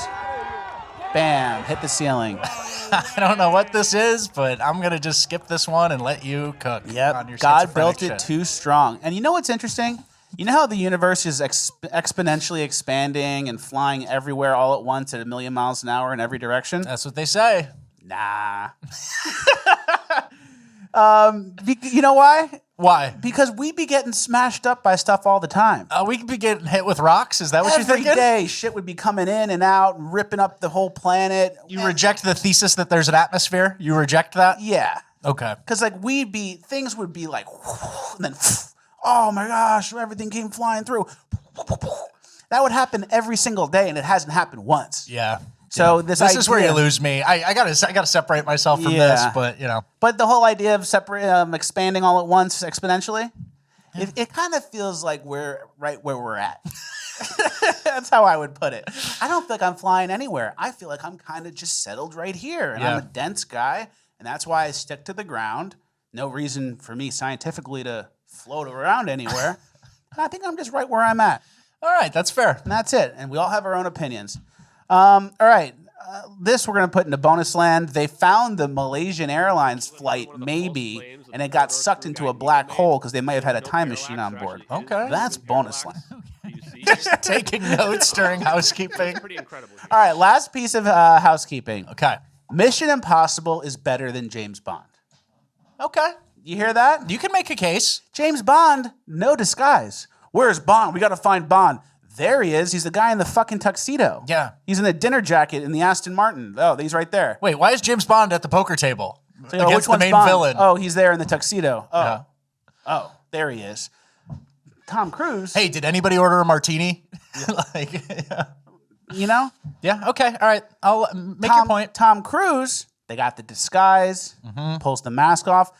A: Bam, hit the ceiling.
D: I don't know what this is, but I'm going to just skip this one and let you cook on your
A: God built
D: schizophrenic
A: it
D: shit.
A: too strong. And you know what's interesting? You know how the universe is exponentially expanding and flying everywhere all at once at 1,000,000 miles an hour in every direction?
D: That's what they say.
A: Nah. You know why?
D: Why?
A: Because we be getting smashed up by stuff all the time.
D: We could be getting hit with rocks? Is that what you're thinking?
A: Every day, shit would be coming in and out and ripping up the whole planet.
D: You reject the thesis that there's an atmosphere? You reject that?
A: Yeah.
D: Okay.
A: Because like things would be like, and then, oh my gosh, everything came flying through. That would happen every single day, and it hasn't happened once.
D: Yeah.
A: So
D: this is where you lose me. I gotta separate myself from this, but you know.
A: But the whole idea of expanding all at once exponentially, it kind of feels like we're right where we're at. That's how I would put it. I don't feel like I'm flying anywhere. I feel like I'm kind of just settled right here, and I'm a dense guy, and that's why I stick to the ground. No reason for me scientifically to float around anywhere. I think I'm just right where I'm at.
D: All right, that's fair.
A: And that's it. And we all have our own opinions. All right. This we're going to put into bonus land. They found the Malaysian Airlines flight, maybe, and it got sucked into a black hole because they might have had a time machine on board.
D: Okay.
A: That's bonus land.
D: Just taking notes during housekeeping.
A: All right. Last piece of housekeeping.
D: Okay.
A: Mission Impossible is better than James Bond.
D: Okay.
A: You hear that?
D: You can make a case.
A: James Bond, no disguise. Where's Bond? We got to find Bond. There he is. He's the guy in the fucking tuxedo.
D: Yeah.
A: He's in the dinner jacket in the Aston Martin. Oh, he's right there.
D: Wait, why is James Bond at the poker table
A: So,
D: against the main
A: Bond?
D: villain?
A: Oh, he's there in the tuxedo. Oh,
D: Yeah.
A: oh, there he is. Tom Cruise.
D: Hey, did anybody order a martini?
A: You know?
D: Yeah, okay, all right. I'll make your point.
A: Tom Cruise, they got the disguise, pulls the mask off.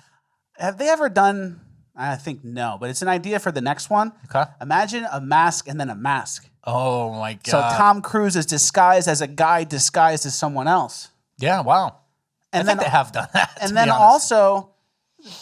A: Have they ever done... I think no, but it's an idea for the next one.
D: Okay.
A: Imagine a mask and then a mask.
D: Oh, my God.
A: So Tom Cruise is disguised as a guy disguised as someone else.
D: Yeah, wow.
A: And
D: I think they have done that.
A: And then also,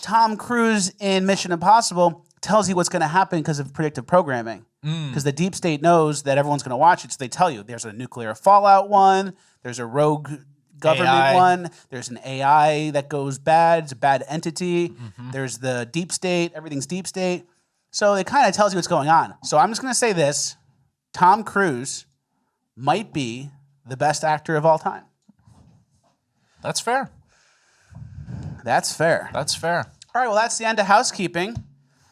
A: Tom Cruise in Mission Impossible tells you what's going to happen because of predictive programming. Because the deep state knows that everyone's going to watch it, so they tell you there's a nuclear fallout one, there's a rogue government
D: AI.
A: one, there's an AI that goes bad, it's a bad entity, there's the deep state, everything's deep state. So it kind of tells you what's going on. So I'm just going to say this, Tom Cruise might be the best actor of all time.
D: That's fair.
A: That's fair.
D: That's fair.
A: All right, well, that's the end of housekeeping.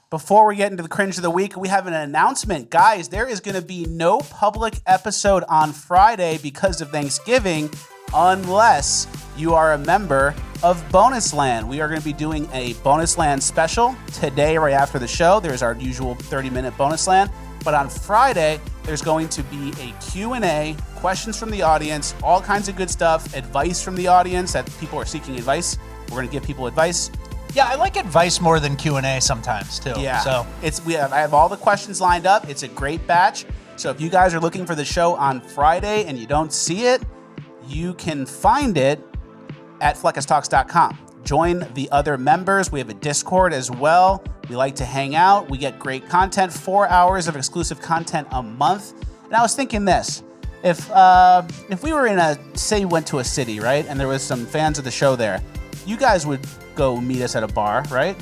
A: Before we get into the cringe of the week, we have an announcement. Guys, there is going to be no public episode on Friday because of Thanksgiving unless you are a member of Bonus Land. We are going to be doing a Bonus Land special today right after the show. There's our usual 30-minute Bonus Land. But on Friday, there's going to be a Q&A, questions from the audience, all kinds of good stuff, advice from the audience that people are seeking advice. We're going to give people advice.
D: Yeah, I like advice more than Q&A sometimes, too.
A: Yeah.
D: So
A: I have all the questions lined up. It's a great batch. So if you guys are looking for the show on Friday and you don't see it, you can find it at fleccastalks.com. Join the other members. We have a Discord as well. We like to hang out. We get great content, 4 hours of exclusive content a month. And I was thinking this, if we were say we went to a city, right? And there was some fans of the show there, you guys would go meet us at a bar, right?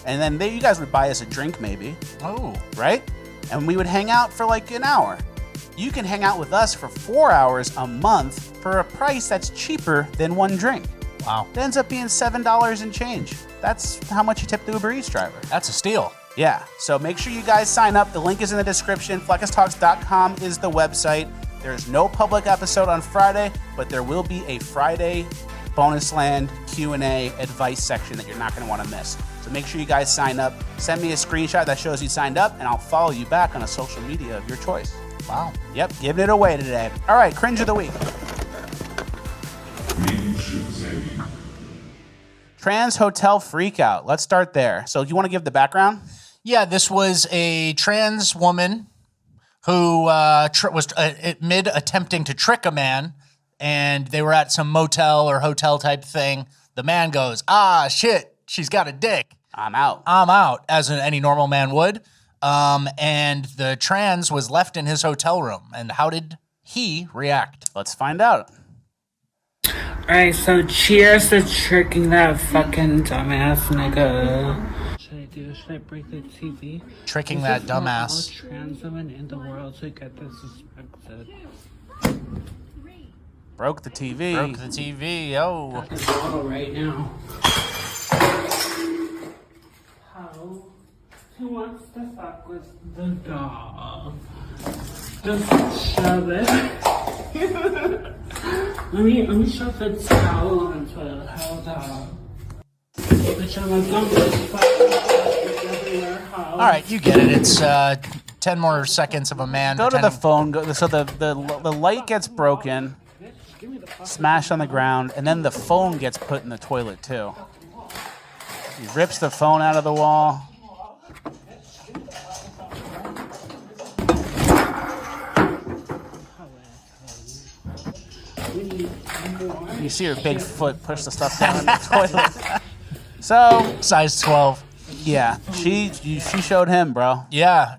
A: And then you guys would buy us a drink maybe.
D: Oh.
A: Right? And we would hang out for like an hour. You can hang out with us for 4 hours a month for a price that's cheaper than one drink.
D: Wow.
A: It ends up being $7 and change. That's how much you tip the Uber Eats driver.
D: That's a steal.
A: Yeah. So make sure you guys sign up. The link is in the description. Fleccastalks.com is the website. There's no public episode on Friday, but there will be a Friday Bonus Land Q&A advice section that you're not going to want to miss. So make sure you guys sign up. Send me a screenshot that shows you signed up, and I'll follow you back on a social media of your choice.
D: Wow.
A: Yep, giving it away today. All right, cringe of the week. Trans hotel freakout. Let's start there. So you want to give the background?
D: Yeah, this was a trans woman who was attempting to trick a man, and they were at some motel or hotel type thing. The man goes, shit, she's got a dick.
A: I'm out.
D: I'm out, as any normal man would. And the trans was left in his hotel room. And how did he react?
A: Let's find out.
H: Alright, so cheers to tricking that fucking dumbass nigga.
B: do? Should I break the TV?
D: Tricking that dumbass.
B: All trans women in the world to get disrespected.
A: Broke the TV.
D: Broke the TV, yo.
B: Got this bottle right now. How? Who wants to fuck with the dog? Just shove it. let me shove the towel onto it. Hold on.
D: All right, you get it. It's 10 more seconds of a man.
A: Go to the phone. So the light gets broken, smashed on the ground, and then the phone gets put in the toilet too. He rips the phone out of the wall. You see her big foot push the stuff down in the toilet. So
D: size 12.
A: Yeah, she showed him, bro.
D: Yeah,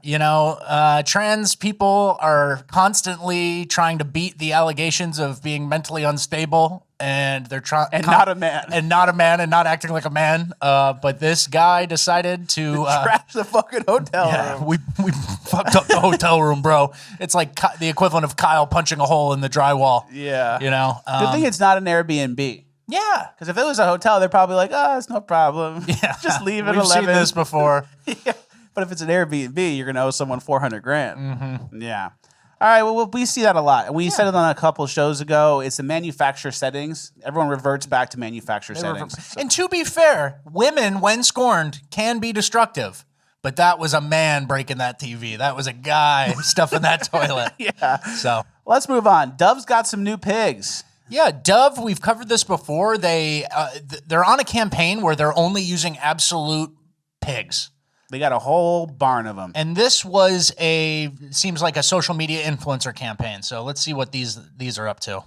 D: trans people are constantly trying to beat the allegations of being mentally unstable, and they're trying
A: not a man,
D: and not acting like a man. But this guy decided to
A: trash the fucking hotel room.
D: We fucked up the hotel room, bro. It's like the equivalent of Kyle punching a hole in the drywall.
A: Yeah,
D: Good
A: thing it's not an Airbnb.
D: Yeah,
A: because if it was a hotel, they're probably like, "Oh, it's no problem.
D: Yeah,
A: just leave it."
D: We've
A: 11.
D: seen this before.
A: Yeah, but if it's an Airbnb, you're gonna owe someone $400,000.
D: Mm-hmm.
A: Yeah. All right. Well, we see that a lot, and we said it on a couple shows ago. It's the manufacturer settings. Everyone reverts back to manufacturer settings.
D: And to be fair, women, when scorned, can be destructive. But that was a man breaking that TV. That was a guy stuffing that toilet.
A: Yeah.
D: So
A: let's move on. Dove's got some new pigs.
D: Yeah, Dove, we've covered this before. They're on a campaign where they're only using absolute pigs.
A: They got a whole barn of them.
D: And this seems like a social media influencer campaign. So let's see what these are up to.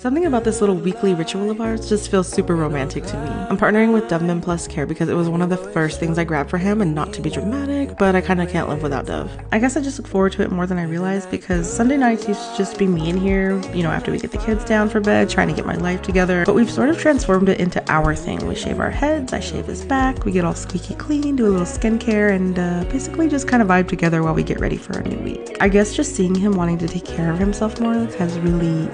H: Something about this little weekly ritual of ours just feels super romantic to me. I'm partnering with Dove Men Plus Care because it was one of the first things I grabbed for him, and not to be dramatic, but I kind of can't live without Dove. I guess I just look forward to it more than I realized because Sunday nights used to just be me in here, after we get the kids down for bed, trying to get my life together. But we've sort of transformed it into our thing. We shave our heads, I shave his back, we get all squeaky clean, do a little skincare, and basically just kind of vibe together while we get ready for a new week. I guess just seeing him wanting to take care of himself more has really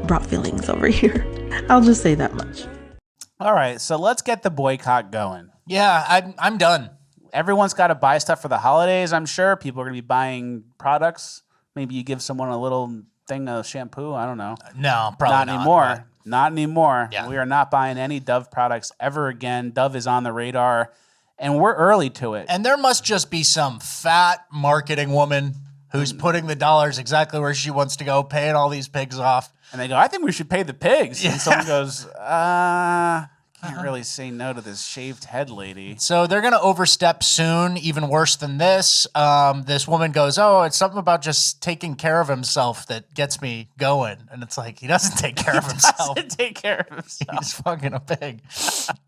H: brought feelings over here. I'll just say that much.
A: All right, so let's get the boycott going.
D: Yeah, I'm done.
A: Everyone's got to buy stuff for the holidays, I'm sure. People are going to be buying products. Maybe you give someone a little thing of shampoo. I don't know.
D: No, probably not.
A: Anymore. Not anymore.
D: Yeah.
A: We are not buying any Dove products ever again. Dove is on the radar, and we're early to it.
D: And there must just be some fat marketing woman who's putting the dollars exactly where she wants to go, paying all these pigs off.
A: And they go, I think we should pay the pigs. Yeah. And someone goes, can't really say no to this shaved head lady.
D: So they're going to overstep soon, even worse than this. This woman goes, it's something about just taking care of himself that gets me going. And it's like, he doesn't take care of himself.
A: He doesn't take care of himself.
D: He's fucking a pig.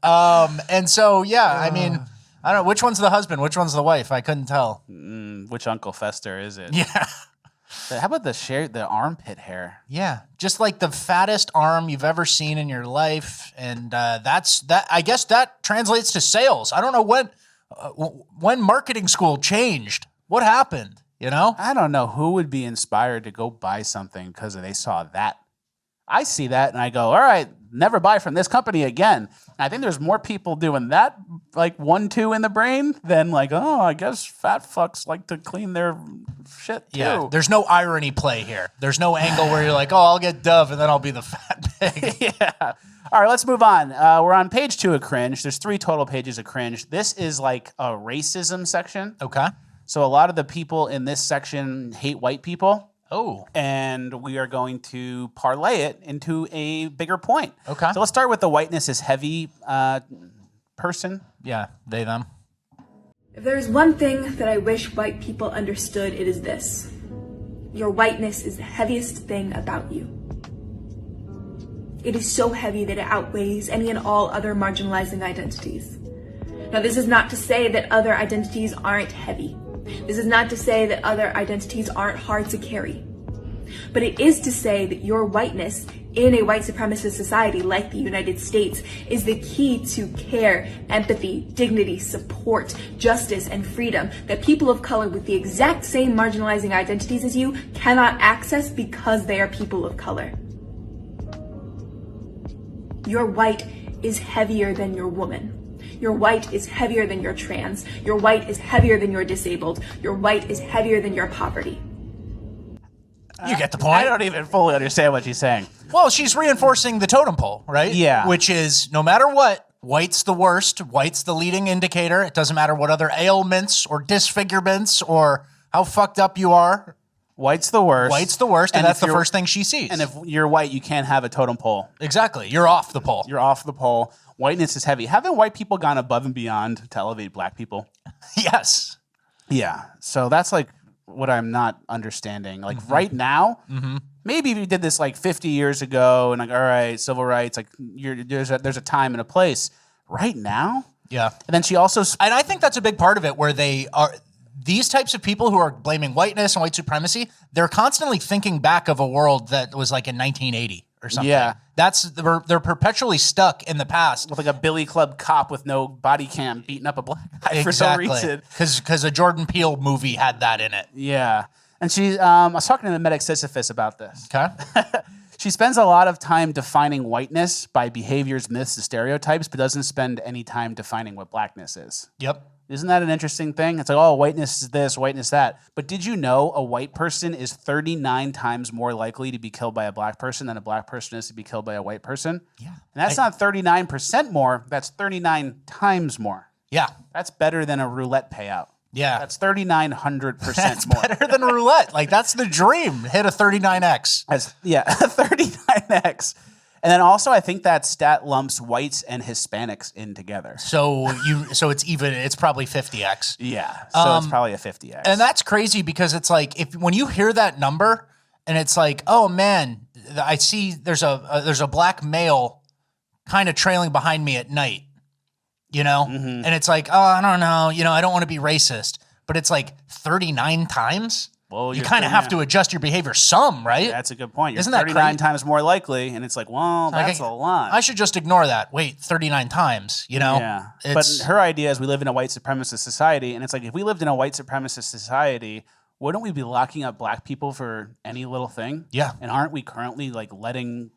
D: And so, I mean, I don't know. Which one's the husband? Which one's the wife? I couldn't tell.
A: Which Uncle Fester is it?
D: Yeah.
A: How about the armpit hair?
D: Yeah, just like the fattest arm you've ever seen in your life, and that's that. I guess that translates to sales. I don't know when marketing school changed. What happened?
A: I don't know who would be inspired to go buy something because they saw that. I see that and I go, all right, never buy from this company again. And I think there's more people doing that, like 1-2 in the brain, than like, I guess fat fucks like to clean their shit too.
D: Yeah, there's no irony play here. There's no angle where you're like, I'll get Dove and then I'll be the fat pig.
A: Yeah. All right, let's move on. We're on page 2 of Cringe. There's 3 total pages of Cringe. This is like a racism section.
D: Okay.
A: So a lot of the people in this section hate white people.
D: Oh.
A: And we are going to parlay it into a bigger point.
D: Okay.
A: So let's start with the whiteness is heavy person.
D: Yeah, they, them.
I: If there's one thing that I wish white people understood, it is this. Your whiteness is the heaviest thing about you. It is so heavy that it outweighs any and all other marginalizing identities. Now, this is not to say that other identities aren't heavy. This is not to say that other identities aren't hard to carry. But it is to say that your whiteness in a white supremacist society like the United States is the key to care, empathy, dignity, support, justice, and freedom that people of color with the exact same marginalizing identities as you cannot access because they are people of color. Your white is heavier than your woman. Your white is heavier than your trans. Your white is heavier than your disabled. Your white is heavier than your poverty.
D: You get the point.
A: I don't even fully understand what she's saying.
D: Well, she's reinforcing the totem pole, right?
A: Yeah.
D: Which is, no matter what, white's the worst. White's the leading indicator. It doesn't matter what other ailments or disfigurements or how fucked up you are.
A: White's the worst.
D: White's the worst, and that's the first thing she sees.
A: And if you're white, you can't have a totem pole.
D: Exactly. You're off the pole.
A: You're off the pole. Whiteness is heavy. Haven't white people gone above and beyond to elevate black people?
D: Yes.
A: Yeah. So that's like what I'm not understanding. Like right now, maybe if you did this like 50 years ago and like, all right, civil rights, like there's a time and a place. Right now?
D: Yeah.
A: And then she also...
D: And I think that's a big part of it where they are... These types of people who are blaming whiteness and white supremacy, they're constantly thinking back of a world that was like in 1980 or something.
A: Yeah.
D: They're perpetually stuck in the past.
A: With like a Billy Club cop with no body cam beating up a black guy for some reason.
D: Because a Jordan Peele movie had that in it.
A: Yeah. And she, I was talking to the medic Sisyphus about this.
D: Okay.
A: She spends a lot of time defining whiteness by behaviors, myths, and stereotypes, but doesn't spend any time defining what blackness is.
D: Yep.
A: Isn't that an interesting thing? It's like, oh, whiteness is this, whiteness that. But did you know a white person is 39 times more likely to be killed by a black person than a black person is to be killed by a white person?
D: Yeah.
A: And that's not 39% more, that's 39 times more.
D: Yeah.
A: That's better than a roulette payout.
D: Yeah.
A: That's 3,900%
D: That's
A: more.
D: better than roulette. Like, that's the dream. Hit a 39X.
A: Yeah, 39X. And then also, I think that stat lumps whites and Hispanics in together.
D: So it's even. It's probably 50X.
A: Yeah, so it's probably a 50X.
D: And that's crazy because it's like when you hear that number and it's like, oh man, I see there's a black male kind of trailing behind me at night, you know, and it's like, oh, I don't know, I don't want to be racist, but it's like 39 times.
A: Well,
D: you kind of have to adjust your behavior some, right?
A: That's a good point. You're
D: Isn't that
A: 39 times more likely, and it's like, well, that's a lot.
D: I should just ignore that. Wait, 39 times,
A: Yeah. But her idea is we live in a white supremacist society, and it's like if we lived in a white supremacist society, wouldn't we be locking up black people for any little thing?
D: Yeah.
A: And aren't we currently like letting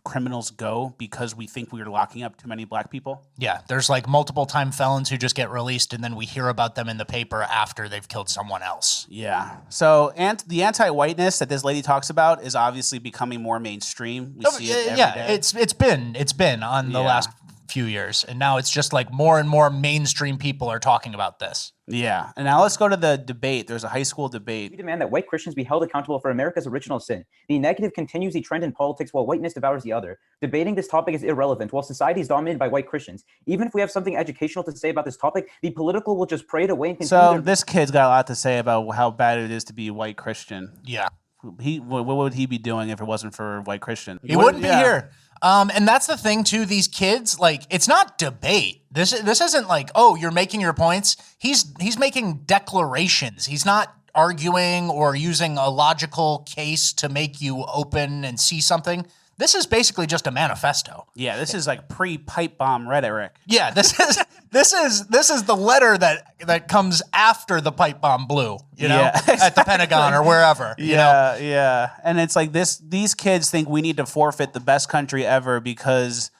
A: criminals go because we think we are locking up too many black people?
D: Yeah, there's like multiple time felons who just get released and then we hear about them in the paper after they've killed someone else.
A: Yeah. So the anti-whiteness that this lady talks about is obviously becoming more mainstream. We see it every day.
D: It's been on the last few years, and now it's just like more and more mainstream people are talking about this.
A: Yeah. And now let's go to the debate. There's a high school debate.
J: We demand that white Christians be held accountable for America's original sin. The negative continues the trend in politics while whiteness devours the other. Debating this topic is irrelevant while society is dominated by white Christians. Even if we have something educational to say about this topic, the political will just pray it away and continue.
A: So this kid's got a lot to say about how bad it is to be white Christian.
D: Yeah.
A: What would he be doing if it wasn't for white Christian?
D: He wouldn't be here. And that's the thing too, these kids, like, it's not debate. This isn't like, oh, you're making your points. He's making declarations. He's not arguing or using a logical case to make you open and see something. This is basically just a manifesto.
A: Yeah, this is like pre-pipe bomb rhetoric.
D: Yeah, this is the letter that comes after the pipe bomb blew, at the Pentagon or wherever.
A: Yeah. And it's like these kids think we need to forfeit the best country ever because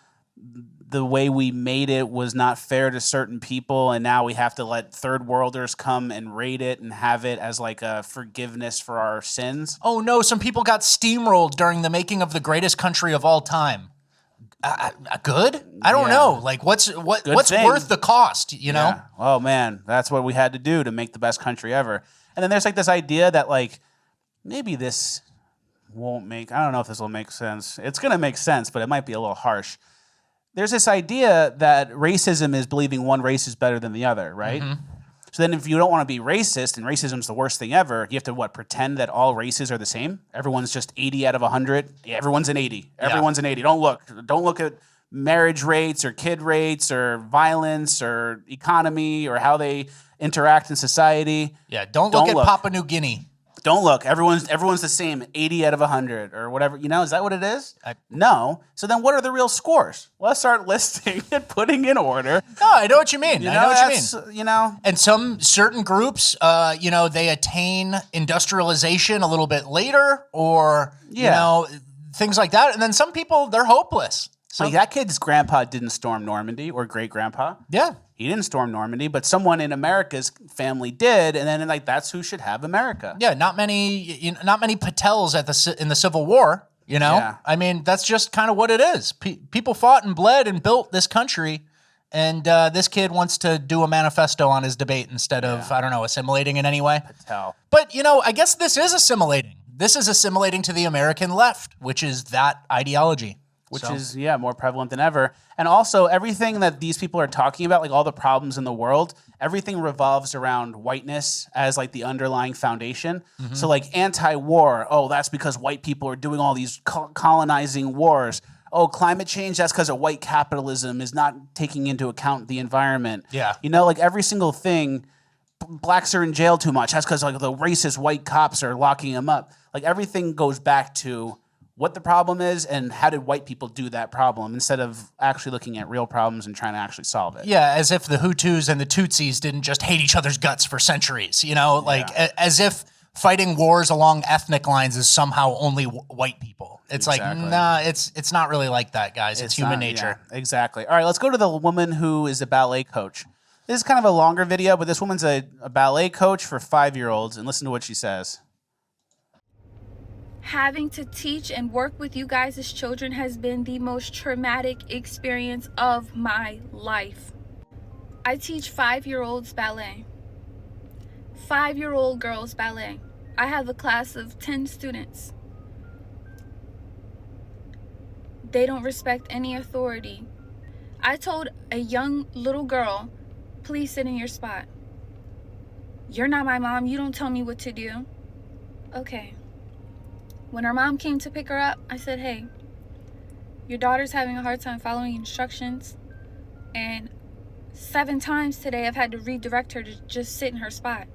A: the way we made it was not fair to certain people, and now we have to let third worlders come and raid it and have it as like a forgiveness for our sins.
D: Oh no, some people got steamrolled during the making of the greatest country of all time. Good? I don't know. Like what's worth the cost,
A: Yeah. Oh man, that's what we had to do to make the best country ever. And then there's like this idea that like maybe this won't make, I don't know if this will make sense. It's going to make sense, but it might be a little harsh. There's this idea that racism is believing one race is better than the other, right? Mm-hmm. So then if you don't want to be racist and racism's the worst thing ever, you have to pretend that all races are the same? Everyone's just 80 out of 100? Yeah, everyone's an 80. Everyone's an 80. Don't look at marriage rates or kid rates or violence or economy or how they interact in society.
D: Yeah, don't look at Papua New Guinea.
A: Don't look. Everyone's the same. 80 out of 100 or whatever. Is that what it is? No. So then what are the real scores? Let's start listing and putting in order.
D: No, I know what you mean. I know what you mean. And some certain groups, they attain industrialization a little bit later or, things like that. And then some people, they're hopeless.
A: So that kid's grandpa didn't storm Normandy or great-grandpa.
D: Yeah.
A: He didn't storm Normandy, but someone in America's family did, and then that's who should have America.
D: Yeah, not many Patels in the Civil War.
A: Yeah.
D: I mean, that's just kind of what it is. People fought and bled and built this country, and this kid wants to do a manifesto on his debate instead of assimilating in any way.
A: Patel.
D: But I guess this is assimilating. This is assimilating to the American left, which is that ideology.
A: Which is more prevalent than ever. And also, everything that these people are talking about, like all the problems in the world, everything revolves around whiteness as like the underlying foundation. Mm-hmm. So like anti-war, that's because white people are doing all these colonizing wars. Oh, climate change, that's because of white capitalism is not taking into account the environment.
D: Yeah.
A: Like every single thing, blacks are in jail too much. That's because like the racist white cops are locking them up. Like everything goes back to what the problem is and how did white people do that problem instead of actually looking at real problems and trying to actually solve it.
D: Yeah, as if the Hutus and the Tutsis didn't just hate each other's guts for centuries, as if fighting wars along ethnic lines is somehow only white people. It's exactly. Like, nah, it's not really like that, guys. It's human nature.
A: Yeah, exactly. All right, let's go to the woman who is a ballet coach. This is kind of a longer video, but this woman's a ballet coach for 5-year-olds, and listen to what she says.
I: Having to teach and work with you guys as children has been the most traumatic experience of my life. I teach 5-year-olds ballet. 5-year-old girls ballet. I have a class of 10 students. They don't respect any authority. I told a young little girl, please sit in your spot. You're not my mom. You don't tell me what to do. Okay. When her mom came to pick her up, I said, hey, your daughter's having a hard time following instructions. And 7 times today, I've had to redirect her to just sit in her spot.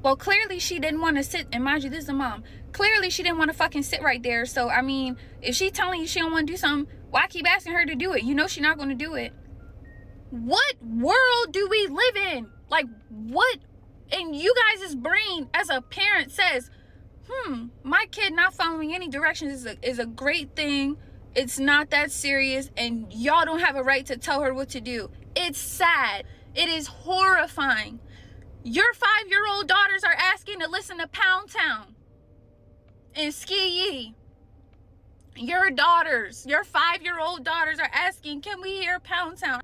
I: Well, clearly she didn't want to sit. And mind you, this is a mom. Clearly she didn't want to fucking sit right there. So, I mean, if she's telling you she don't want to do something, why keep asking her to do it? You know she's not going to do it. What world do we live in? Like, what in you guys' brain as a parent says, my kid not following any directions is a great thing. It's not that serious, and y'all don't have a right to tell her what to do. It's sad. It is horrifying. Your 5-year-old daughters are asking to listen to Pound Town and Ski Yee. Your 5-year-old daughters are asking, can we hear Pound Town?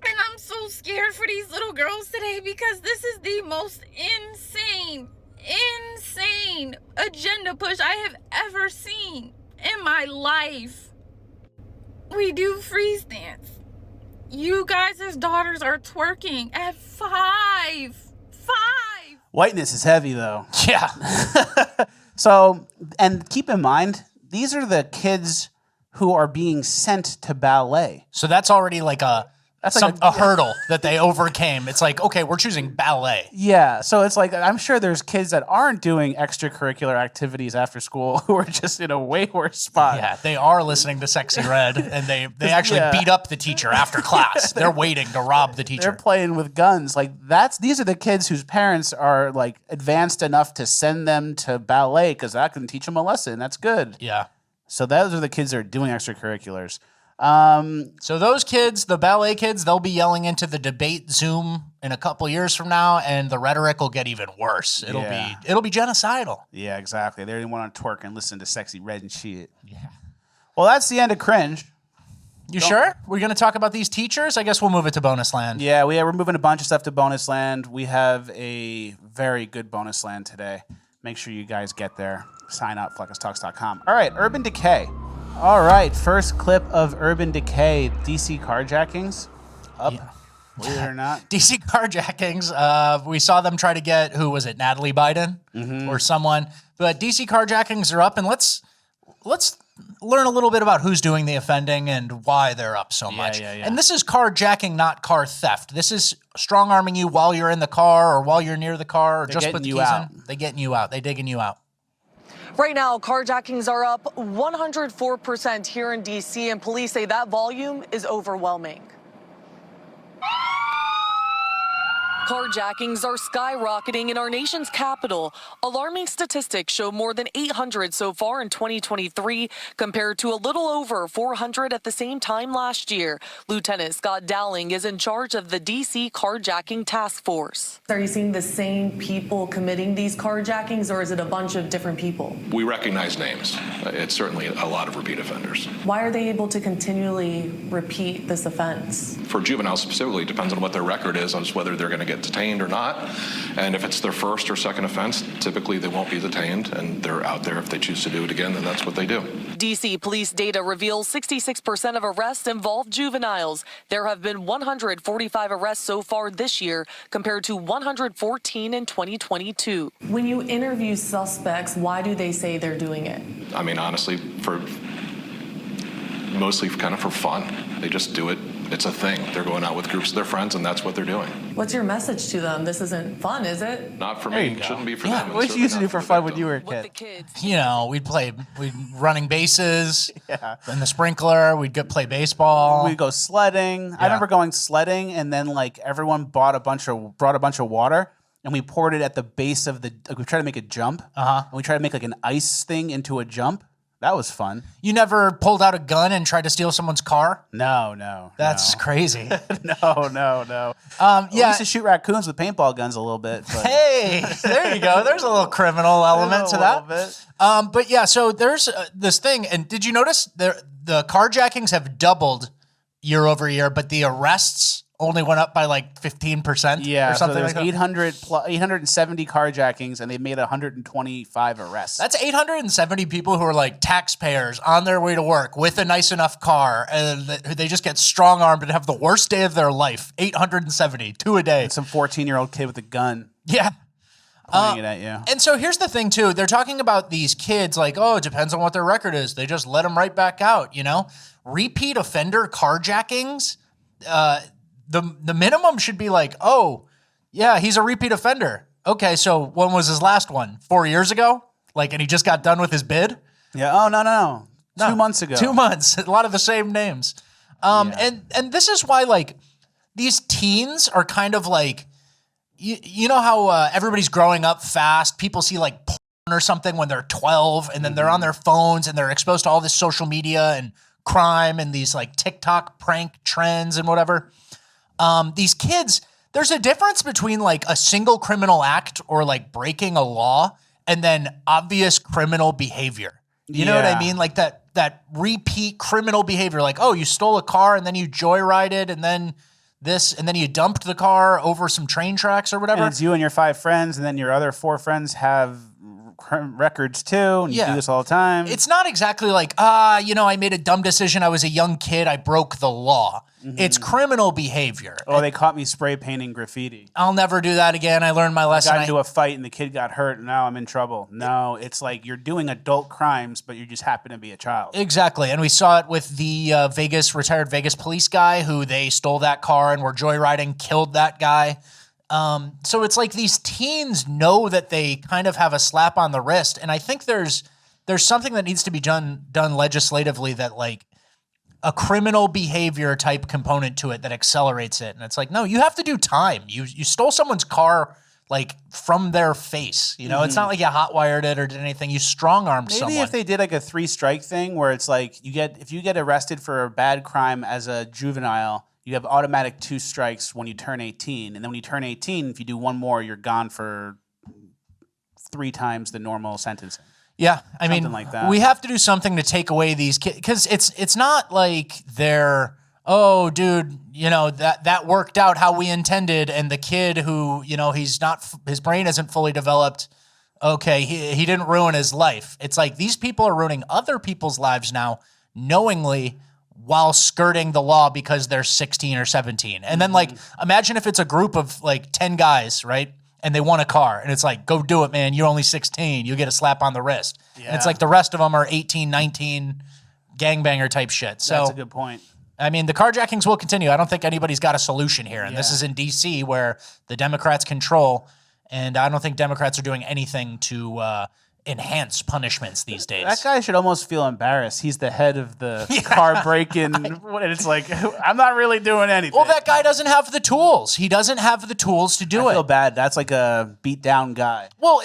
I: And I'm so scared for these little girls today because this is the most insane agenda push I have ever seen in my life. We do freeze dance. You guys' daughters are twerking at 5.
A: Whiteness is heavy though.
D: Yeah.
A: So, and keep in mind, these are the kids who are being sent to ballet.
D: So that's already like a hurdle that they overcame. It's like, okay, we're choosing ballet.
A: Yeah, so it's like, I'm sure there's kids that aren't doing extracurricular activities after school who are just in a way worse spot.
D: Yeah, they are listening to Sexy Red, and they actually beat up the teacher after class. They're waiting to rob the teacher.
A: They're playing with guns. Like, these are the kids whose parents are like advanced enough to send them to ballet because that can teach them a lesson. That's good.
D: Yeah.
A: So those are the kids that are doing extracurriculars.
D: So those kids, the ballet kids, they'll be yelling into the debate Zoom in a couple years from now, and the rhetoric will get even worse. It'll be genocidal.
A: Yeah, exactly. They didn't want to twerk and listen to Sexy Red and shit. Yeah. Well, that's the end of cringe.
D: You sure? We're going to talk about these teachers? I guess we'll move it to bonus land.
A: Yeah, we're moving a bunch of stuff to bonus land. We have a very good bonus land today. Make sure you guys get there. Sign up, FleccasTalks.com. All right, Urban Decay. All right, first clip of Urban Decay, DC Carjackings. Believe it or not.
D: DC Carjackings, we saw them try to get, who was it, Natalie Biden or someone. But DC Carjackings are up, and let's learn a little bit about who's doing the offending and why they're up so much. And this is carjacking, not car theft. This is strong arming you while you're in the car or while you're near the car or just put the keys in. They're getting you out. They're digging you out.
K: Right now, carjackings are up 104% here in D.C., and police say that volume is overwhelming. Carjackings are skyrocketing in our nation's capital. Alarming statistics show more than 800 so far in 2023, compared to a little over 400 at the same time last year. Lieutenant Scott Dowling is in charge of the D.C. Carjacking Task Force. Are you seeing the same people committing these carjackings, or is it a bunch of different people?
L: We recognize names. It's certainly a lot of repeat offenders.
K: Why are they able to continually repeat this offense?
L: For juveniles specifically, it depends on what their record is, on whether they're going to get detained or not. And if it's their first or second offense, typically they won't be detained and they're out there. If they choose to do it again, then that's what they do. DC
K: police data reveals 66% of arrests involve juveniles. There have been 145 arrests so far this year compared to 114 in 2022. When you interview suspects, why do they say they're doing it?
L: I mean, honestly, mostly kind of for fun. They just do it. It's a thing. They're going out with groups of their friends, and that's what they're doing.
K: What's your message to them? This isn't fun, is it?
L: Not for me. It shouldn't be for them.
A: What you used to do for fun when you were a kid?
D: You know, we'd running bases in the sprinkler. We'd play baseball.
A: We'd go sledding. I remember going sledding, and then like everyone brought a bunch of water, and we poured it at the base of we tried to make a jump. And we tried to make like an ice thing into a jump. That was fun.
D: You never pulled out a gun and tried to steal someone's car?
A: No.
D: That's crazy.
A: No. We used to shoot raccoons with paintball guns a little bit. But.
D: Hey, there you go. There's a little criminal element to that.
A: Bit.
D: But yeah, so there's this thing. And did you notice the carjackings have doubled year over year, but the arrests only went up by like 15%.
A: Yeah,
D: or something
A: so there's 870 carjackings, and they made 125 arrests.
D: That's 870 people who are like taxpayers on their way to work with a nice enough car, and they just get strong armed and have the worst day of their life. 870, 2 a day.
A: And some 14-year-old kid with a gun.
D: Yeah.
A: Pointing it at you.
D: And so here's the thing too. They're talking about these kids like, oh, it depends on what their record is. They just let them right back out, you know? Repeat offender carjackings, the minimum should be like, oh, yeah, he's a repeat offender. Okay, so when was his last one? 4 years ago? Like, and he just got done with his bid?
A: Yeah. Oh, no. 2 months ago.
D: 2 months. A lot of the same names. And this is why, like, these teens are kind of like, you know how everybody's growing up fast? People see, like, porn or something when they're 12, and then they're on their phones, and they're exposed to all this social media and crime and these, like, TikTok prank trends and whatever. These kids, there's a difference between like a single criminal act or like breaking a law and then obvious criminal behavior. You know what I mean? Like that repeat criminal behavior, like, oh, you stole a car and then you joyrided and then you dumped the car over some train tracks or whatever.
A: And it's you and your 5 friends, and then your other 4 friends have records too, and you do this all the time.
D: It's not exactly like, I made a dumb decision. I was a young kid. I broke the law. It's criminal behavior.
A: Oh, they caught me spray painting graffiti.
D: I'll never do that again. I learned my lesson.
A: I got into a fight and the kid got hurt, and now I'm in trouble. No, it's like you're doing adult crimes, but you just happen to be a child.
D: Exactly. And we saw it with the retired Vegas police guy who they stole that car and were joyriding, killed that guy. So it's like these teens know that they kind of have a slap on the wrist. And I think there's something that needs to be done legislatively, that like a criminal behavior type component to it that accelerates it. And it's like, no, you have to do time. You stole someone's car like from their face. You know, it's not like you hot-wired it or did anything. You strong-armed someone.
A: Maybe if they did like a 3-strike thing where it's like if you get arrested for a bad crime as a juvenile, you have automatic 2 strikes when you turn 18. And then when you turn 18, if you do one more, you're gone for 3 times the normal sentencing.
D: Yeah, I mean,
A: like that.
D: We have to do something to take away these kids, because it's not like they're, oh, dude, you know, that worked out how we intended, and the kid who, you know, his brain isn't fully developed, okay, he didn't ruin his life. It's like these people are ruining other people's lives now knowingly while skirting the law because they're 16 or 17. And then like, imagine if it's a group of like 10 guys, right? and they want a car. And it's like, go do it, man. You're only 16. You get a slap on the wrist. Yeah. And it's like the rest of them are 18, 19, gangbanger type shit. So
A: that's a good point.
D: I mean, the carjackings will continue. I don't think anybody's got a solution here. And this is in D.C. where the Democrats control. And I don't think Democrats are doing anything to enhance punishments these days.
A: That guy should almost feel embarrassed. He's the head of the car break-in. And it's like, I'm not really doing anything.
D: Well, that guy doesn't have the tools. He doesn't have the tools to do it.
A: I feel bad. That's like a beat-down guy.
D: Well,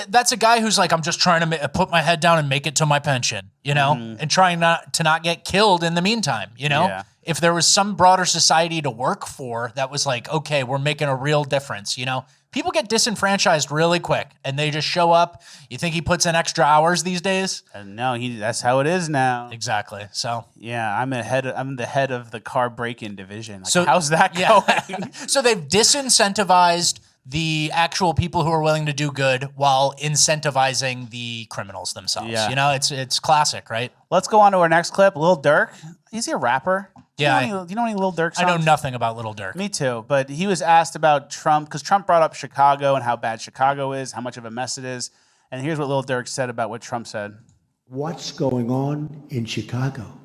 D: that's a guy who's like, I'm just trying to put my head down and make it to my pension, you know, and trying not to get killed in the meantime, you know?
A: Yeah.
D: If there was some broader society to work for that was like, okay, we're making a real difference, you know? People get disenfranchised really quick, and they just show up. You think he puts in extra hours these days?
A: No, that's how it is now.
D: Exactly. So
A: yeah, I'm the head of the car break-in division. Like,
D: so
A: how's that going?
D: So they've disincentivized the actual people who are willing to do good while incentivizing the criminals themselves.
A: Yeah.
D: You know, it's classic, right?
A: Let's go on to our next clip. Lil Durk. Is he a rapper?
D: Yeah.
A: Do you know any Lil Durk songs?
D: I know nothing about Lil Durk.
A: Me too. But he was asked about Trump because Trump brought up Chicago and how bad Chicago is, how much of a mess it is. And here's what Lil Durk said about what Trump said.
M: What's going on in Chicago?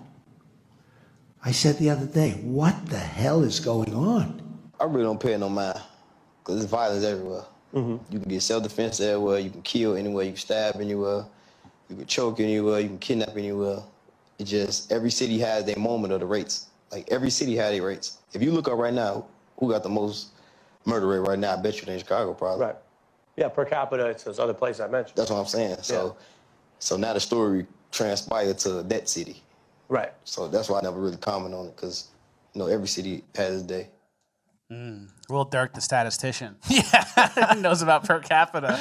M: I said the other day, what the hell is going on?
N: I really don't pay no mind because there's violence everywhere. You can get self-defense everywhere. You can kill anywhere. You can stab anywhere. You can choke anywhere. You can kidnap anywhere. It just, every city has their moment of the rates. Like, every city has their rates. If you look up right now, who got the most murder rate right now, I bet you in Chicago, probably.
O: Right. Yeah, per capita, it's those other places I mentioned.
N: That's what I'm saying. So now the story transpired to that city.
O: Right.
N: So that's why I never really comment on it, because, you know, every city has its day.
A: Lil Durk, the statistician. Yeah. Knows about per capita.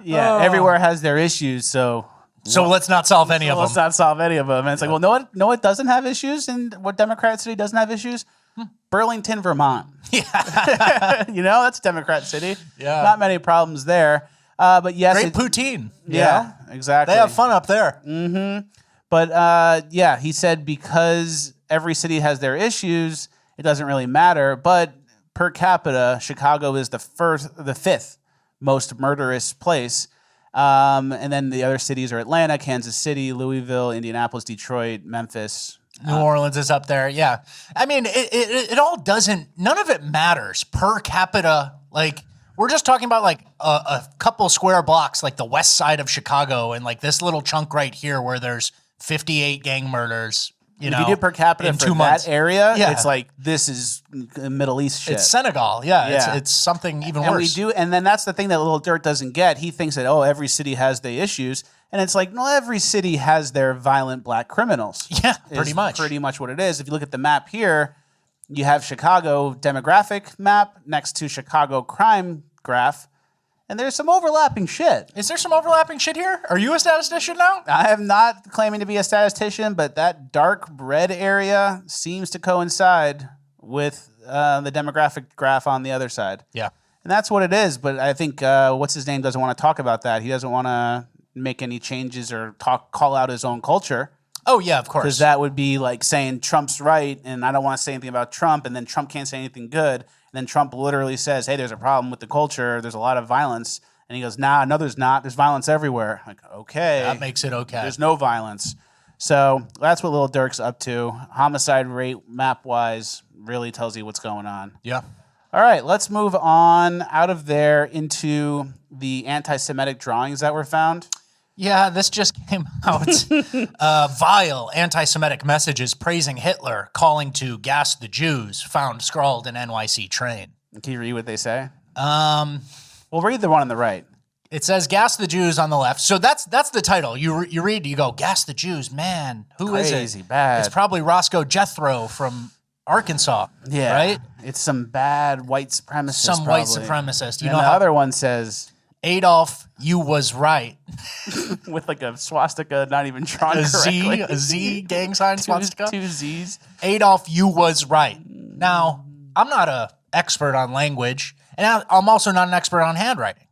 A: Yeah, everywhere has their issues, so
D: let's not solve any of them.
A: Let's not solve any of them. And it's like, well, no, what doesn't have issues, and what Democrat city doesn't have issues? Burlington, Vermont. Yeah. You know, that's a Democrat city.
D: Yeah.
A: Not many problems there. But yes.
D: Great poutine.
A: Yeah, exactly.
D: They have fun up there.
A: But yeah, he said because every city has their issues, it doesn't really matter. But per capita, Chicago is the fifth most murderous place. And then the other cities are Atlanta, Kansas City, Louisville, Indianapolis, Detroit, Memphis.
D: New Orleans is up there. Yeah. I mean, it all doesn't, none of it matters per capita. Like, we're just talking about like a couple square blocks, like the west side of Chicago, and like this little chunk right here where there's 58 gang murders. You know,
A: if you do per capita
D: in
A: for
D: 2 months.
A: that area,
D: Yeah.
A: it's like, this is Middle East shit.
D: It's Senegal. Yeah.
A: Yeah.
D: It's something even
A: And
D: worse.
A: and then that's the thing that Lil Durk doesn't get. He thinks that, oh, every city has the issues. And it's like, no, every city has their violent black criminals.
D: Yeah, pretty much.
A: Pretty much what it is. If you look at the map here, you have Chicago demographic map next to Chicago crime graph. And there's some overlapping shit.
D: Is there some overlapping shit here? Are you a statistician now?
A: I am not claiming to be a statistician, but that dark red area seems to coincide with the demographic graph on the other side.
D: Yeah.
A: And that's what it is. But I think what's his name doesn't want to talk about that. He doesn't want to make any changes or call out his own culture.
D: Oh, yeah, of course.
A: Because that would be like saying Trump's right, and I don't want to say anything about Trump, and then Trump can't say anything good. And then Trump literally says, hey, there's a problem with the culture. There's a lot of violence. And he goes, nah, no, there's not. There's violence everywhere. Like, okay.
D: That makes it okay.
A: There's no violence. So that's what Lil Durk's up to. Homicide rate, map-wise, really tells you what's going on.
D: Yeah.
A: All right, let's move on out of there into the anti-Semitic drawings that were found.
D: Yeah, this just came out. Vile anti-Semitic messages praising Hitler, calling to gas the Jews, found scrawled in NYC train.
A: Can you read what they say? We'll read the one on the right.
D: It says gas the Jews on the left. So that's the title. You read, you go, gas the Jews, man. Who is it?
A: Crazy, bad.
D: It's probably Roscoe Jethro from Arkansas,
A: yeah,
D: right?
A: It's some bad white supremacist.
D: Some
A: probably.
D: white supremacist. You
A: and
D: know
A: the
D: how
A: other one says,
D: Adolf, you was right.
A: with like a swastika not even drawn correctly.
D: A Z gang sign swastika?
A: Two Z's.
D: Adolf, you was right. Now, I'm not an expert on language, and I'm also not an expert on handwriting.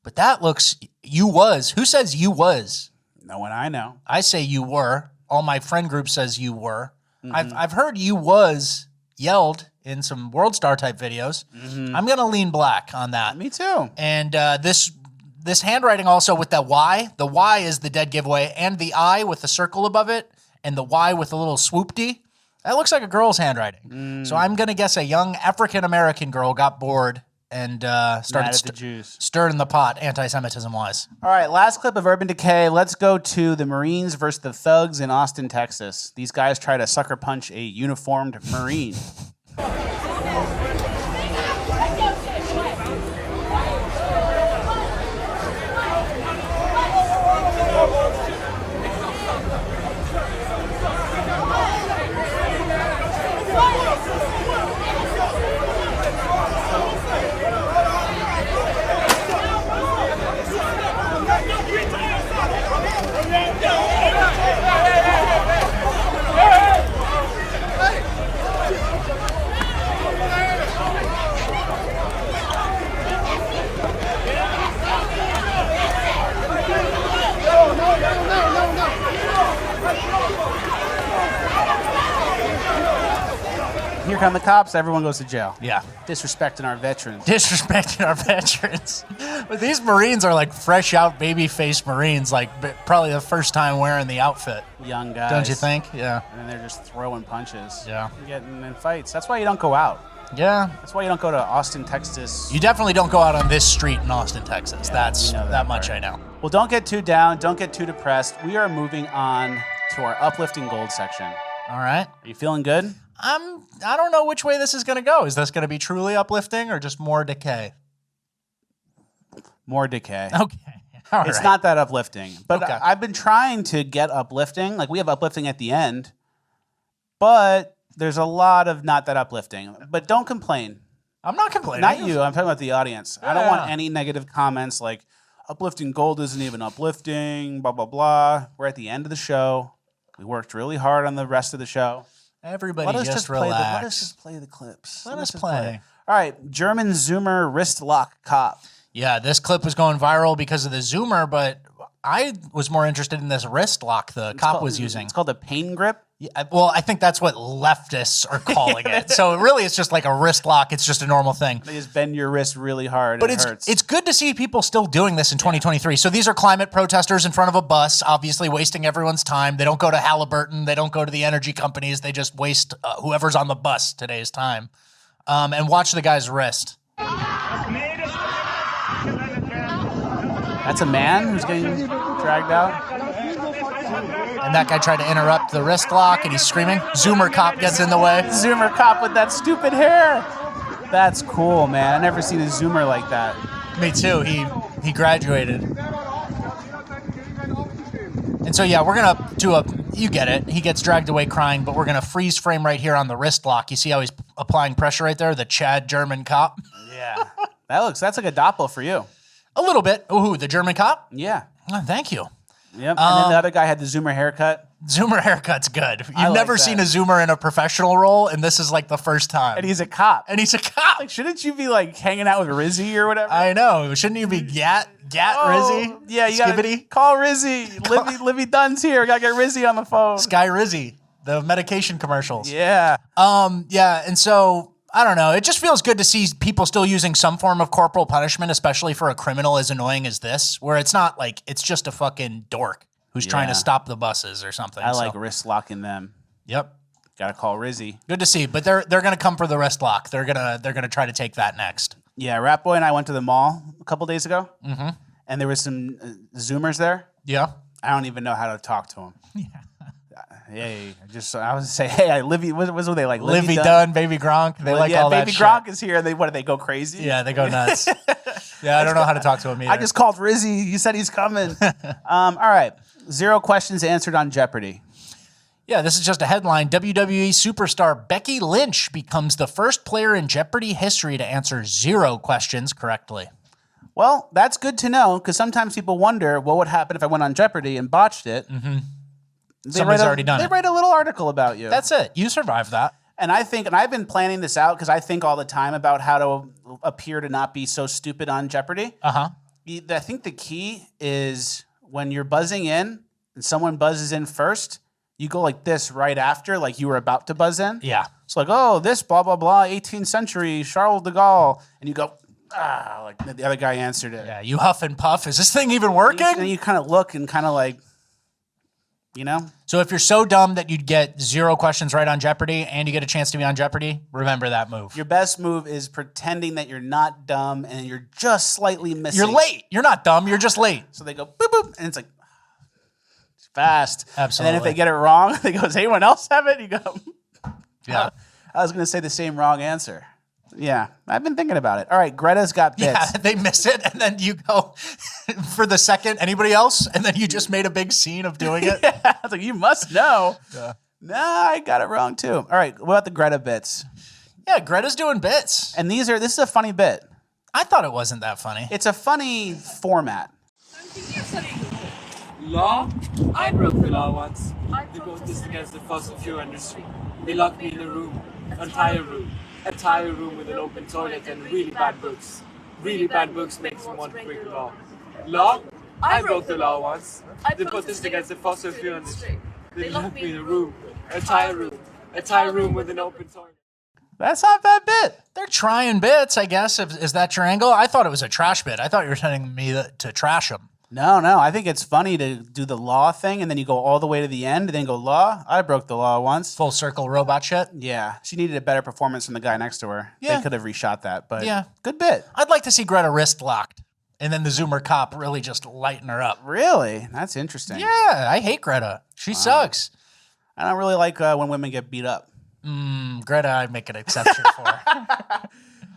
D: But that looks, you was. Who says you was?
A: No one I know.
D: I say you were. All my friend group says you were. I've heard you was yelled in some World Star type videos. I'm going to lean black on that.
A: Me too.
D: And this handwriting also with that Y, the Y is the dead giveaway, and the I with the circle above it, and the Y with a little swoop D. That looks like a girl's handwriting. So I'm going to guess a young African-American girl got bored and started stirring the pot anti-Semitism-wise.
A: All right, last clip of Urban Decay. Let's go to the Marines versus the Thugs in Austin, Texas. These guys try to sucker punch a uniformed Marine. Here come the cops, everyone goes to jail.
D: Yeah.
A: Disrespecting our veterans.
D: Disrespecting our veterans. But these Marines are like fresh out baby-faced Marines, like probably the first time wearing the outfit.
A: Young guys.
D: Don't you think? Yeah.
A: And then they're just throwing punches.
D: Yeah.
A: Getting in fights. That's why you don't go out.
D: Yeah.
A: That's why you don't go to Austin, Texas.
D: You definitely don't go out on this street in Austin, Texas.
A: Yeah,
D: That's that much
A: part.
D: I know.
A: Well, don't get too down. Don't get too depressed. We are moving on to our Uplifting Gold section.
D: All right.
A: Are you feeling good?
D: I don't know which way this is going to go. Is this going to be truly uplifting or just more decay?
A: More decay.
D: Okay. All
A: it's
D: right.
A: not that uplifting. But
D: Okay.
A: I've been trying to get uplifting. Like, we have uplifting at the end. But there's a lot of not that uplifting. But don't complain.
D: I'm not complaining.
A: Not you. I'm talking about the audience. I don't want
D: Yeah.
A: any negative comments like, Uplifting Gold isn't even uplifting, blah, blah, blah. We're at the end of the show. We worked really hard on the rest of the show.
D: Everybody
A: Let us
D: just
A: play
D: relax.
A: let us just play the clips.
D: Let us
A: just
D: play.
A: All right, German Zoomer wrist lock cop.
D: Yeah, this clip was going viral because of the Zoomer, but I was more interested in this wrist lock the cop was using.
A: It's called a pain grip.
D: Yeah, well, I think that's what leftists are calling it. So really, it's just like a wrist lock. It's just a normal thing.
A: They just bend your wrist really hard.
D: But
A: and it hurts.
D: it's good to see people still doing this in 2023. So these are climate protesters in front of a bus, obviously wasting everyone's time. They don't go to Halliburton. They don't go to the energy companies. They just waste whoever's on the bus today's time. And watch the guy's wrist.
A: That's a man who's getting dragged out.
D: And that guy tried to interrupt the wrist lock, and he's screaming. Zoomer cop gets in the way.
A: Zoomer cop with that stupid hair. That's cool, man. I never seen a Zoomer like that.
D: Me too. He graduated. And so, yeah, we're going to do you get it. He gets dragged away crying, but we're going to freeze frame right here on the wrist lock. You see how he's applying pressure right there? The Chad German cop.
A: Yeah. That's like a doppel for you.
D: A little bit. Ooh, the German cop?
A: Yeah.
D: Oh, thank you.
A: Yep. And then the other guy had the Zoomer haircut.
D: Zoomer haircut's good.
A: I
D: You've
A: like
D: never
A: that.
D: seen a Zoomer in a professional role, and this is like the first time.
A: And he's a cop.
D: Like,
A: shouldn't you be like hanging out with Rizzy or whatever?
D: I know. Shouldn't you be Gat Rizzy?
A: Yeah, you gotta
D: Skibbity?
A: call Rizzy. Livy Dunn's here. Gotta get Rizzy on the phone.
D: Sky Rizzy, the medication commercials.
A: Yeah.
D: Yeah, and so I don't know. It just feels good to see people still using some form of corporal punishment, especially for a criminal as annoying as this, where it's not like it's just a fucking dork who's trying to stop the buses or something.
A: I like wrist locking them.
D: Yep.
A: Gotta call Rizzy.
D: Good to see, but they're gonna come for the wrist lock. They're gonna try to take that next.
A: Yeah, Rat Boy and I went to the mall a couple days ago,
D: Mm-hmm.
A: and there was some Zoomers there.
D: Yeah.
A: I don't even know how to talk to them. Hey, I was say, hey, Livy. What were they like?
D: Livy Dunn, Baby Gronk. They like all that
A: Baby
D: shit.
A: Gronk is here. They they go crazy?
D: Yeah, they go nuts. Yeah, I don't know how to talk to him either.
A: I just called Rizzy. He said he's coming. All right. 0 questions answered on Jeopardy.
D: Yeah, this is just a headline. WWE superstar Becky Lynch becomes the first player in Jeopardy history to answer 0 questions correctly.
A: Well, that's good to know because sometimes people wonder what would happen if I went on Jeopardy and botched it.
D: Mm-hmm. Somebody's already done it.
A: They write a little article about you.
D: That's it. You survived that.
A: And I've been planning this out because I think all the time about how to appear to not be so stupid on Jeopardy.
D: Uh-huh.
A: I think the key is when you're buzzing in and someone buzzes in first, you go like this right after, like you were about to buzz in.
D: Yeah.
A: It's like, oh, this blah, blah, blah, 18th century, Charles de Gaulle. And you go, like the other guy answered it.
D: Yeah, you huff and puff. Is this thing even working?
A: And you kind of look and kind of like, you know?
D: So if you're so dumb that you'd get 0 questions right on Jeopardy and you get a chance to be on Jeopardy, remember that move.
A: Your best move is pretending that you're not dumb and you're just slightly missing.
D: You're late. You're not dumb. You're just late.
A: So they go, boop, boop. And it's like, it's fast.
D: Absolutely.
A: And then if they get it wrong, they go, does anyone else have it? You go,
D: yeah.
A: I was going to say the same wrong answer. Yeah, I've been thinking about it. All right, Greta's got bits.
D: Yeah, they miss it, and then you go for the second. Anybody else? And then you just made a big scene of doing it.
A: Yeah, I was like, you must know.
D: Yeah.
A: Nah, I got it wrong too. All right, what about the Greta bits?
D: Yeah, Greta's doing bits.
A: And this is a funny bit.
D: I thought it wasn't that funny.
A: It's a funny format.
P: Law? I broke the law once. They protested against the fossil fuel industry. They locked me in a room, entire room with an open toilet and really bad books. Really bad books makes me want to break the law. Law? I broke the law once. They protested against the fossil fuel industry. They locked me in a room, entire room with an open toilet.
A: That's not a bad bit.
D: They're trying bits, I guess. Is that your angle? I thought it was a trash bit. I thought you were telling me to trash them.
A: No. I think it's funny to do the law thing and then you go all the way to the end and then go, law? I broke the law once.
D: Full circle robot shit?
A: Yeah. She needed a better performance from the guy next to her.
D: Yeah.
A: They could have reshot that, but
D: yeah,
A: good bit.
D: I'd like to see Greta wrist locked and then the Zoomer cop really just lighten her up.
A: Really? That's interesting.
D: Yeah, I hate Greta. She sucks.
A: I don't really like when women get beat up.
D: Greta, I'd make an exception for.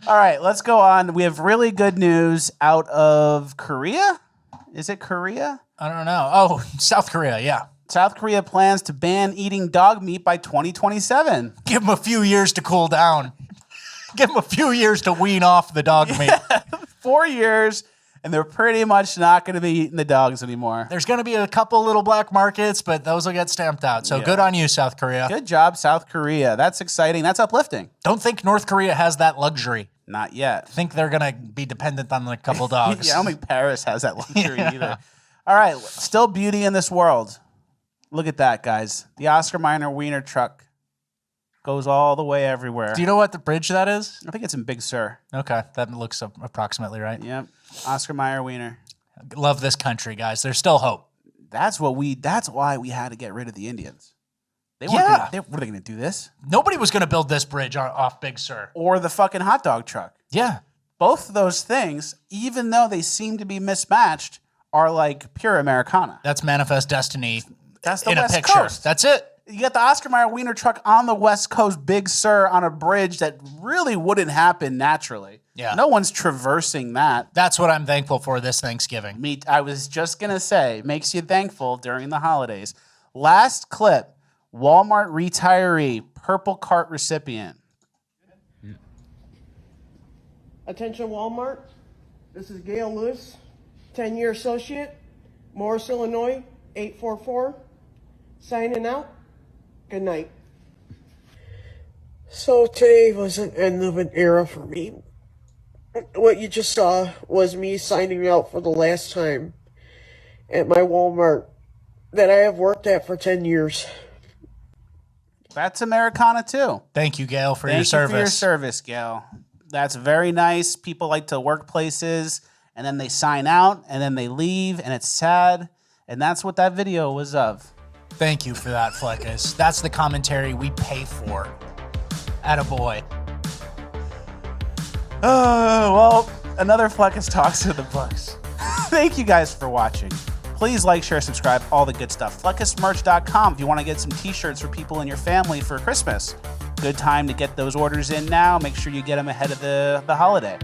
A: All right, let's go on. We have really good news out of Korea. Is it Korea?
D: I don't know. Oh, South Korea, yeah.
A: South Korea plans to ban eating dog meat by 2027.
D: Give them a few years to cool down. Give them a few years to wean off the dog meat.
A: 4 years, and they're pretty much not going to be eating the dogs anymore.
D: There's going to be a couple little black markets, but those will get stamped out. So good on you, South Korea.
A: Good job, South Korea. That's exciting. That's uplifting.
D: Don't think North Korea has that luxury.
A: Not yet.
D: Think they're going to be dependent on a couple dogs.
A: Yeah, I don't think Paris has that luxury either. All right, still beauty in this world. Look at that, guys. The Oscar Mayer Wiener truck goes all the way everywhere.
D: Do you know what the bridge that is?
A: I think it's in Big Sur.
D: Okay, that looks approximately right.
A: Yep. Oscar Mayer Wiener.
D: Love this country, guys. There's still hope.
A: That's why we had to get rid of the Indians. They weren't what are they going to do this?
D: Nobody was going to build this bridge off Big Sur.
A: Or the fucking hot dog truck.
D: Yeah.
A: Both of those things, even though they seem to be mismatched, are like pure Americana.
D: That's manifest destiny.
A: That's the
D: in
A: West
D: a picture.
A: Coast.
D: That's it.
A: You got the Oscar Mayer Wiener truck on the West Coast, Big Sur, on a bridge that really wouldn't happen naturally.
D: Yeah.
A: No one's traversing that.
D: That's what I'm thankful for this Thanksgiving.
A: I was just going to say, makes you thankful during the holidays. Last clip, Walmart retiree, purple cart recipient.
Q: Attention Walmart, this is Gail Lewis, 10-year associate, Morris, Illinois, 844, signing out. Good night. So today was an end of an era for me. What you just saw was me signing out for the last time at my Walmart that I have worked at for 10 years.
A: That's Americana too.
D: Thank you, Gail, for your service.
A: Thank you for your service, Gail. That's very nice. People like to work places, and then they sign out, and then they leave, and it's sad. And that's what that video was of.
D: Thank you for that, Fleccas. That's the commentary we pay for. Attaboy.
A: Oh, well, another Fleccas Talks to the books. Thank you guys for watching. Please like, share, subscribe, all the good stuff. FleccasMerch.com if you want to get some t-shirts for people in your family for Christmas. Good time to get those orders in now. Make sure you get them ahead of the holiday.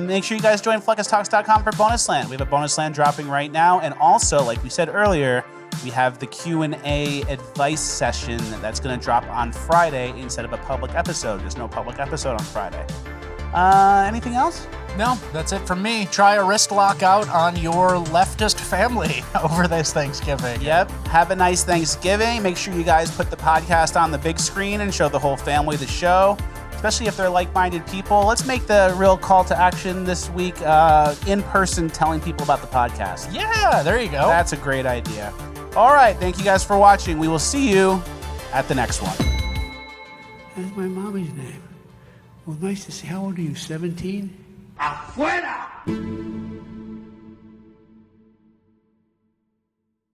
A: Make sure you guys join FleccasTalks.com for Bonus Land. We have a Bonus Land dropping right now. And also, like we said earlier, we have the Q&A advice session that's going to drop on Friday instead of a public episode. There's no public episode on Friday. Anything else?
D: No, that's it from me. Try a wrist lockout on your leftist family over this Thanksgiving.
A: Yep. Have a nice Thanksgiving. Make sure you guys put the podcast on the big screen and show the whole family the show, especially if they're like-minded people. Let's make the real call to action this week in person, telling people about the podcast.
D: Yeah, there you go.
A: That's a great idea. All right, thank you guys for watching. We will see you at the next one.
M: That's my mommy's name. Well, nice to see. How old are you, 17?
E: ¡Afuera!